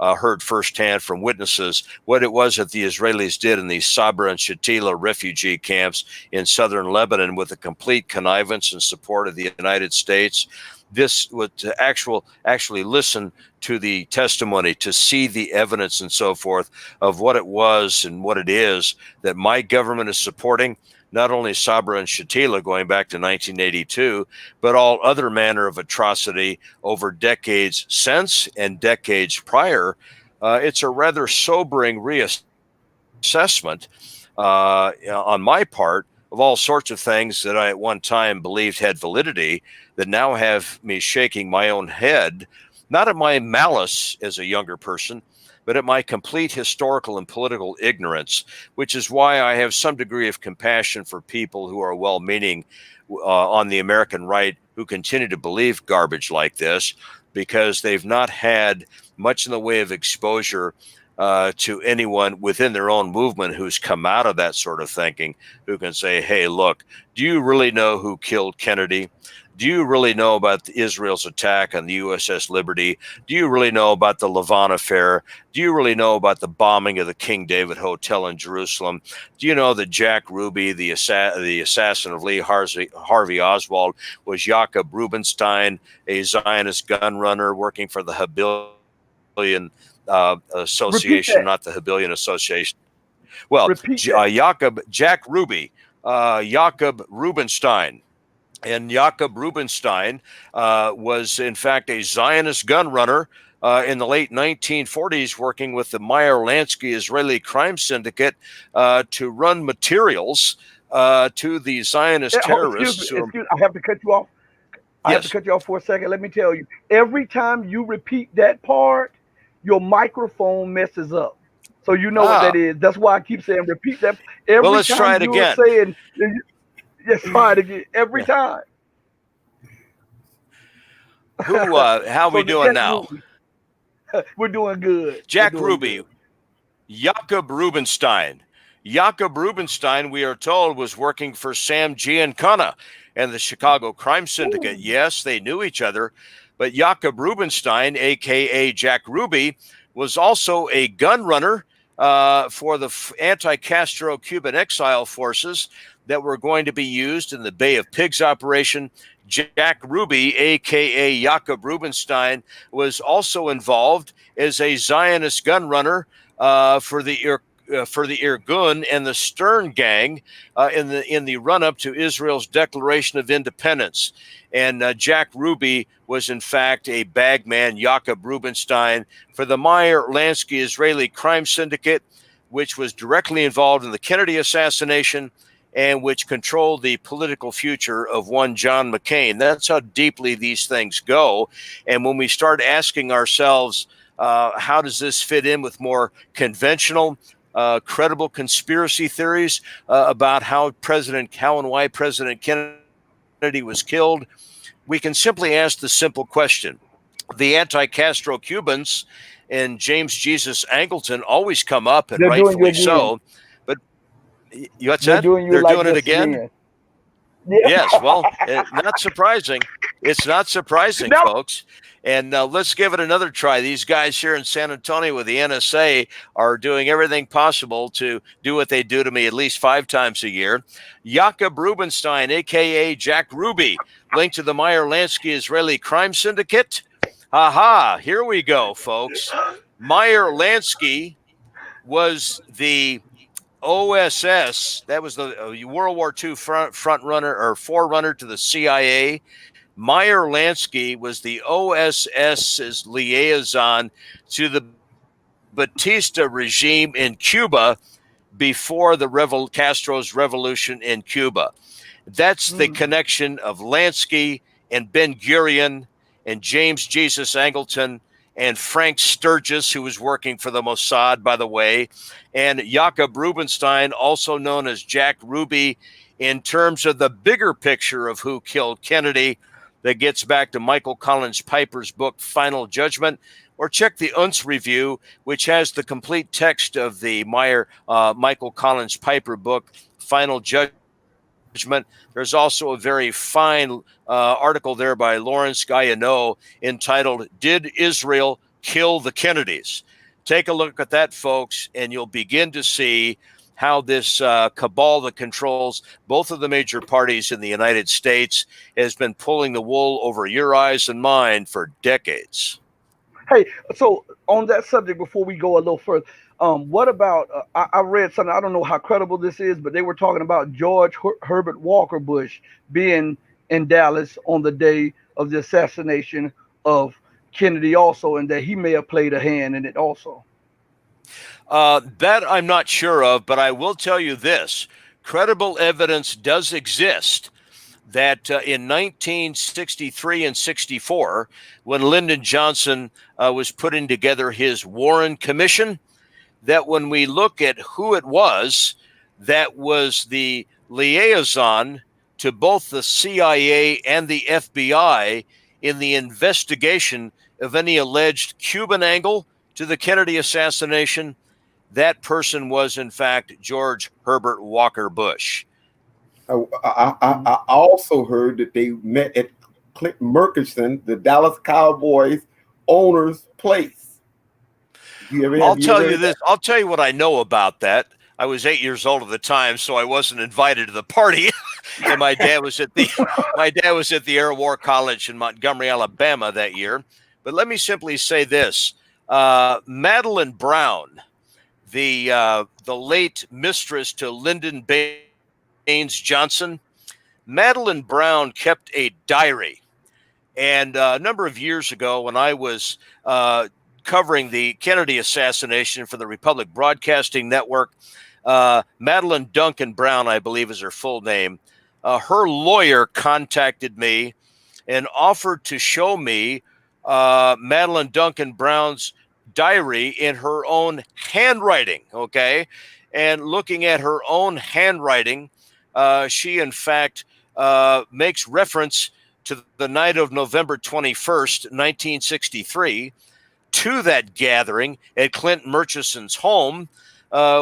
heard firsthand from witnesses what it was that the Israelis did in these Sabra and Shatila refugee camps in southern Lebanon with the complete connivance and support of the United States. This was to actually listen to the testimony, to see the evidence and so forth of what it was and what it is that my government is supporting. Not only Sabra and Shatila going back to 1982, but all other manner of atrocity over decades since and decades prior. It's a rather sobering reassessment on my part of all sorts of things that I at one time believed had validity that now have me shaking my own head, not at my malice as a younger person, but at my complete historical and political ignorance, which is why I have some degree of compassion for people who are well-meaning on the American right who continue to believe garbage like this, because they've not had much in the way of exposure to anyone within their own movement who's come out of that sort of thinking, who can say, hey, look, do you really know who killed Kennedy? Do you really know about Israel's attack on the USS Liberty? Do you really know about the Lavon affair? Do you really know about the bombing of the King David Hotel in Jerusalem? Do you know that Jack Ruby, the assassin of Lee Harvey Oswald, was Jacob Rubenstein, a Zionist gun runner working for the Habilion Association, not the Habilion Association? Well, Jack Ruby, Jacob Rubenstein. And Jacob Rubenstein was, in fact, a Zionist gun runner in the late 1940s, working with the Meyer Lansky Israeli crime syndicate to run materials to the Zionist terrorists. Excuse me, I have to cut you off. I have to cut you off for a second. Let me tell you, every time you repeat that part, your microphone messes up. So you know what that is. That's why I keep saying repeat that. Every let's time try it you again. Saying, yes, try it again. Every time. How we doing now? We're doing good. Jack Ruby, Jacob Rubenstein. Jacob Rubenstein, we are told, was working for Sam Giancana and the Chicago Crime Syndicate. Ooh. Yes, they knew each other, but Jacob Rubenstein, a.k.a. Jack Ruby, was also a gun runner for the anti-Castro Cuban exile forces that were going to be used in the Bay of Pigs operation. Jack Ruby, a.k.a. Jakob Rubenstein, was also involved as a Zionist gun runner for the Irgun and the Stern gang in the run-up to Israel's Declaration of Independence. And Jack Ruby was, in fact, a bagman, Jakob Rubenstein, for the Meyer-Lansky Israeli crime syndicate, which was directly involved in the Kennedy assassination and which controlled the political future of one John McCain. That's how deeply these things go. And when we start asking ourselves, how does this fit in with more conventional, credible conspiracy theories about how and why President Kennedy was killed, we can simply ask the simple question. The anti-Castro Cubans and James Jesus Angleton always come up, and They're doing you rightfully again. so. But what's They're that? doing you They're like doing it this again? Yeah. Yes, well, not surprising. It's not surprising, Now, folks. And let's give it another try. These guys here in San Antonio with the NSA are doing everything possible to do what they do to me at least 5 times a year. Jakob Rubenstein, a.k.a. Jack Ruby, linked to the Meyer-Lansky Israeli crime syndicate. Aha, here we go, folks. Meyer-Lansky was the OSS, that was the World War II front runner or forerunner to the CIA. Meyer-Lansky was the OSS's liaison to the Batista regime in Cuba before the Castro's revolution in Cuba. That's the connection of Lansky and Ben-Gurion and James Jesus Angleton and Frank Sturgis, who was working for the Mossad, by the way, and Jakob Rubenstein, also known as Jack Ruby, in terms of the bigger picture of who killed Kennedy that gets back to Michael Collins Piper's book, Final Judgment, or check the Unz review, which has the complete text of the Michael Collins Piper book, Final Judgment. There's also a very fine article there by Lawrence Guyano entitled, Did Israel Kill the Kennedys? Take a look at that, folks, and you'll begin to see how this cabal that controls both of the major parties in the United States has been pulling the wool over your eyes and mine for decades. hey, so on that subject, before we go a little further, what about, I read something, I don't know how credible this is, but they were talking about George Herbert Walker Bush being in Dallas on the day of the assassination of Kennedy also, and that he may have played a hand in it also. That I'm not sure of, but I will tell you this. Credible evidence does exist that in 1963 and 64, when Lyndon Johnson was putting together his Warren Commission, that when we look at who it was that was the liaison to both the CIA and the FBI in the investigation of any alleged Cuban angle to the Kennedy assassination, that person was, in fact, George Herbert Walker Bush. I also heard that they met at Clint Murchison, the Dallas Cowboys owner's place. I'll tell you what I know about that. I was 8 years old at the time, so I wasn't invited to the party. And my dad was at the Air War College in Montgomery, Alabama that year. But let me simply say this: Madeline Brown, the late mistress to Lyndon Baines Johnson, Madeline Brown kept a diary. And a number of years ago, when I was covering the Kennedy assassination for the Republic Broadcasting Network, Madeline Duncan Brown, I believe is her full name, her lawyer contacted me and offered to show me Madeline Duncan Brown's diary in her own handwriting, okay? And looking at her own handwriting, she, in fact, makes reference to the night of November 21st, 1963, to that gathering at Clint Murchison's home,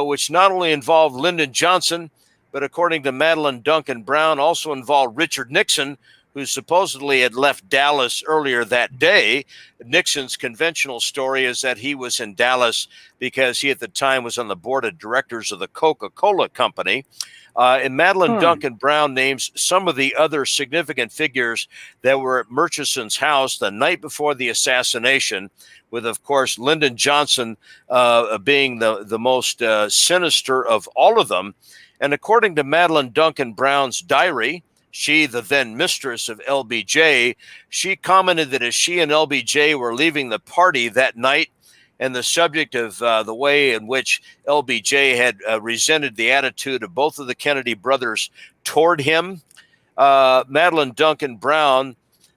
which not only involved Lyndon Johnson, but according to Madeline Duncan Brown, also involved Richard Nixon, who supposedly had left Dallas earlier that day. Nixon's conventional story is that he was in Dallas because he at the time was on the board of directors of the Coca-Cola Company. And Madeline Duncan Brown names some of the other significant figures that were at Murchison's house the night before the assassination, with, of course, Lyndon Johnson being the most sinister of all of them. And according to Madeline Duncan Brown's diary, she, the then mistress of LBJ, she commented that as she and LBJ were leaving the party that night, and the subject of the way in which LBJ had resented the attitude of both of the Kennedy brothers toward him, Madeline Duncan Brown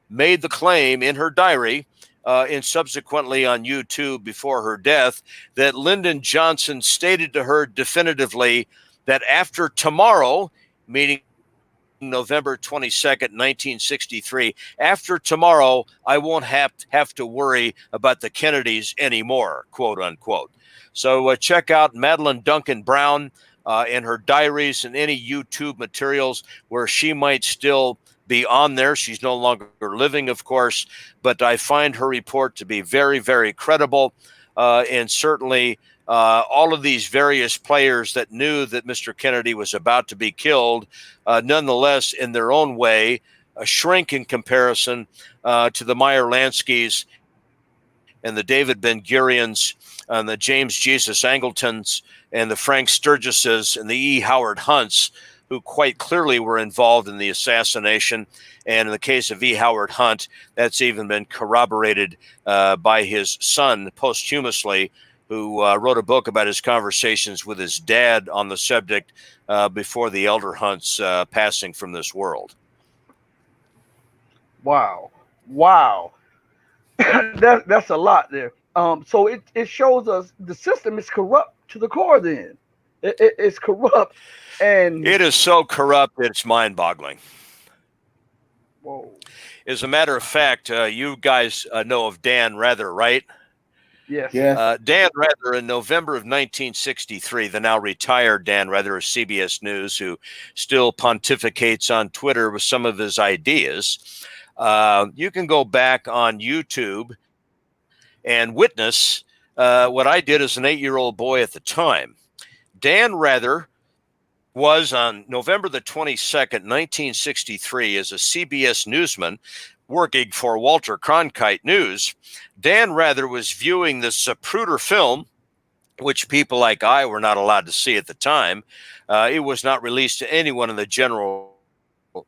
made the claim in her diary and subsequently on YouTube before her death that Lyndon Johnson stated to her definitively that after tomorrow, meaning November 22nd, 1963, after tomorrow, I won't have to worry about the Kennedys anymore, quote unquote. So check out Madeline Duncan Brown and her diaries and any YouTube materials where she might still be on there. She's no longer living, of course, but I find her report to be very, very credible. And certainly all of these various players that knew that Mr. Kennedy was about to be killed, nonetheless, in their own way, shrink in comparison to the Meyer Lanskys and the David Ben-Gurions and the James Jesus Angletons and the Frank Sturgises and the E. Howard Hunts, who quite clearly were involved in the assassination. And in the case of E. Howard Hunt, that's even been corroborated by his son posthumously, who wrote a book about his conversations with his dad on the subject before the elder Hunt's passing from this world. Wow. That's a lot there. So it shows us the system is corrupt to the core. Then it's corrupt, and it is so corrupt that it's mind-boggling. Whoa. As a matter of fact, you guys know of Dan Rather, right? Yes. Dan Rather, in November of 1963, the now retired Dan Rather of CBS News, who still pontificates on Twitter with some of his ideas. You can go back on YouTube and witness what I did as an 8-year-old boy at the time. Dan Rather was on November the 22nd, 1963, as a CBS newsman working for Walter Cronkite News. Dan Rather was viewing the Zapruder film, which people like I were not allowed to see at the time. It was not released to anyone in the general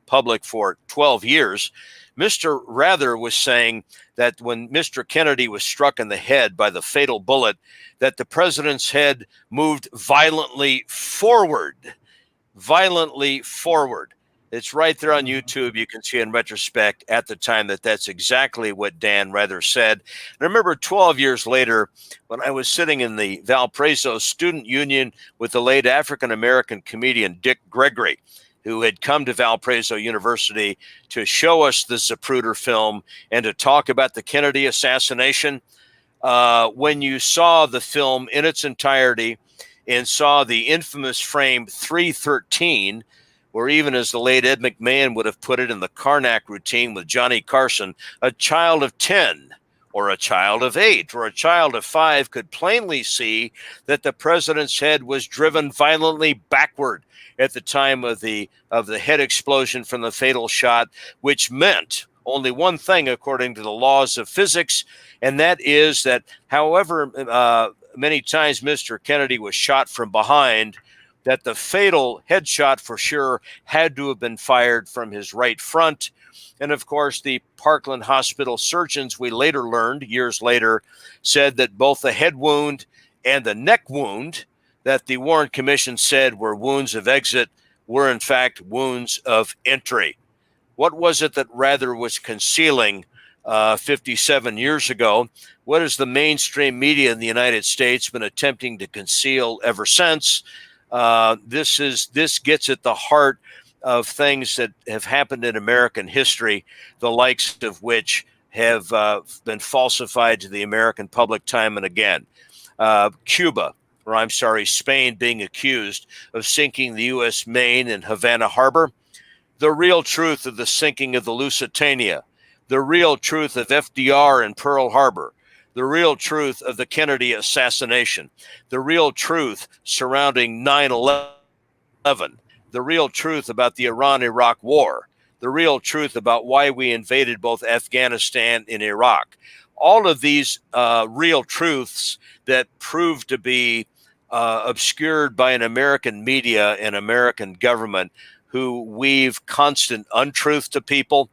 public for 12 years. Mr. Rather was saying that when Mr. Kennedy was struck in the head by the fatal bullet, that the president's head moved violently forward. It's right there on YouTube. You can see in retrospect at the time that that's exactly what Dan Rather said. And I remember 12 years later, when I was sitting in the Valparaiso Student Union with the late African-American comedian Dick Gregory, who had come to Valparaiso University to show us the Zapruder film and to talk about the Kennedy assassination. When you saw the film in its entirety and saw the infamous frame 313, or even as the late Ed McMahon would have put it in the Karnak routine with Johnny Carson, a child of 10 or a child of 8 or a child of 5 could plainly see that the president's head was driven violently backward at the time of the head explosion from the fatal shot, which meant only one thing according to the laws of physics, and that is that however many times Mr. Kennedy was shot from behind, that the fatal headshot for sure had to have been fired from his right front. And of course, the Parkland Hospital surgeons, we later learned, years later, said that both the head wound and the neck wound that the Warren Commission said were wounds of exit were in fact wounds of entry. What was it that Rather was concealing 57 years ago? What has the mainstream media in the United States been attempting to conceal ever since? This gets at the heart of things that have happened in American history, the likes of which have been falsified to the American public time and again. Spain being accused of sinking the U.S. Maine in Havana Harbor. the real truth of the sinking of the Lusitania, the real truth of FDR and Pearl Harbor, the real truth of the Kennedy assassination, the real truth surrounding 9/11, the real truth about the Iran-Iraq war, the real truth about why we invaded both Afghanistan and Iraq. All of these real truths that prove to be obscured by an American media and American government who weave constant untruth to people.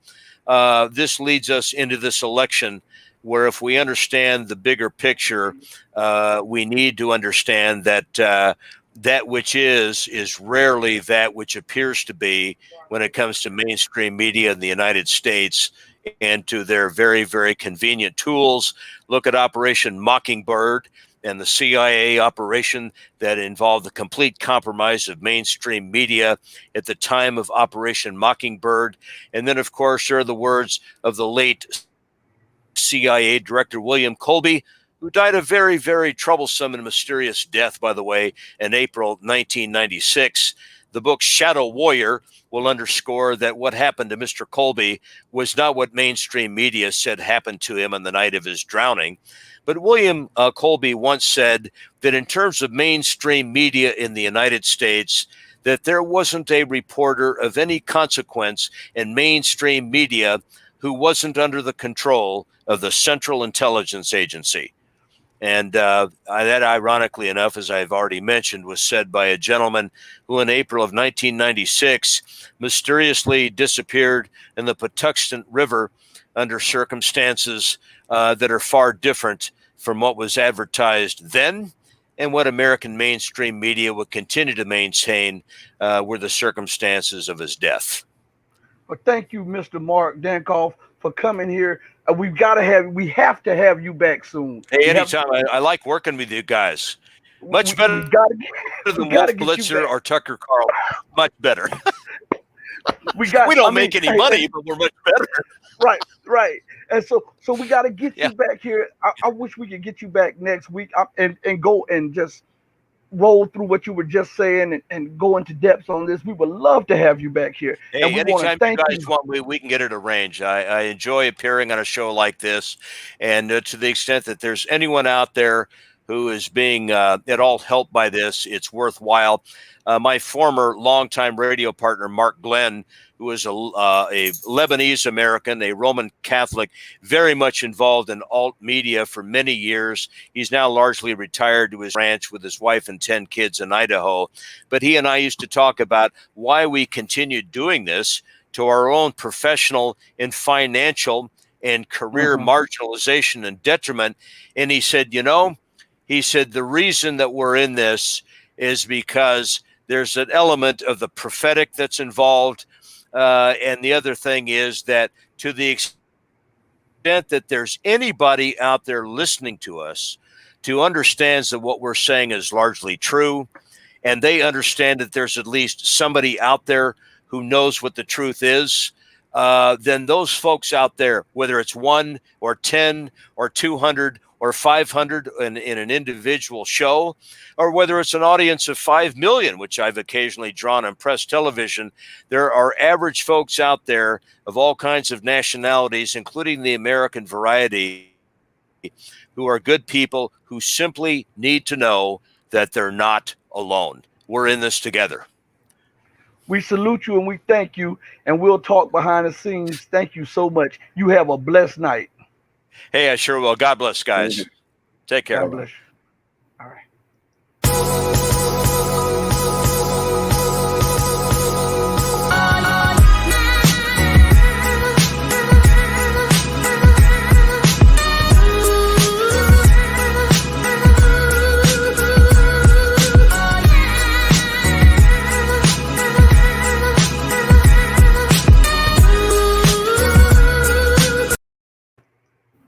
This leads us into this election where, if we understand the bigger picture, we need to understand that that which is rarely that which appears to be when it comes to mainstream media in the United States and to their very, very convenient tools. Look at Operation Mockingbird and the CIA operation that involved the complete compromise of mainstream media at the time of Operation Mockingbird. And then, of course, there are the words of the late CIA Director William Colby, who died a very, very troublesome and mysterious death, by the way, in April 1996. The book Shadow Warrior will underscore that what happened to Mr. Colby was not what mainstream media said happened to him on the night of his drowning. But William Colby once said that in terms of mainstream media in the United States, that there wasn't a reporter of any consequence in mainstream media who wasn't under the control of the Central Intelligence Agency. And that, ironically enough, as I've already mentioned, was said by a gentleman who in April of 1996 mysteriously disappeared in the Patuxent River under circumstances that are far different from what was advertised then and what American mainstream media would continue to maintain were the circumstances of his death. Well, thank you, Mr. Mark Dankof, for coming here. We have to have you back soon. Hey, anytime. I like working with you guys. Much better than Wolf Blitzer or Tucker Carlson. Much better. We don't make any money, but we're much better. Right. And so we got to get you back here. I wish we could get you back next week and go and just roll through what you were just saying and go into depth on this. We would love to have you back here. Hey, and we anytime you guys want, we can get it arranged. I enjoy appearing on a show like this. And to the extent that there's anyone out there who is being at all helped by this, it's worthwhile. My former longtime radio partner, Mark Glenn, who is a Lebanese American, a Roman Catholic, very much involved in alt media for many years. He's now largely retired to his ranch with his wife and 10 kids in Idaho. But he and I used to talk about why we continued doing this to our own professional and financial and career marginalization and detriment. And he said, the reason that we're in this is because there's an element of the prophetic that's involved. And the other thing is that to the extent that there's anybody out there listening to us who understands that what we're saying is largely true, and they understand that there's at least somebody out there who knows what the truth is, then those folks out there, whether it's 1 or 10 or 200 or 500 in an individual show, or whether it's an audience of 5 million, which I've occasionally drawn on press television, there are average folks out there of all kinds of nationalities, including the American variety, who are good people who simply need to know that they're not alone. We're in this together. We salute you and we thank you, and we'll talk behind the scenes. Thank you so much. You have a blessed night. Hey, I sure will. God bless, guys. Take care. God bless you. All right.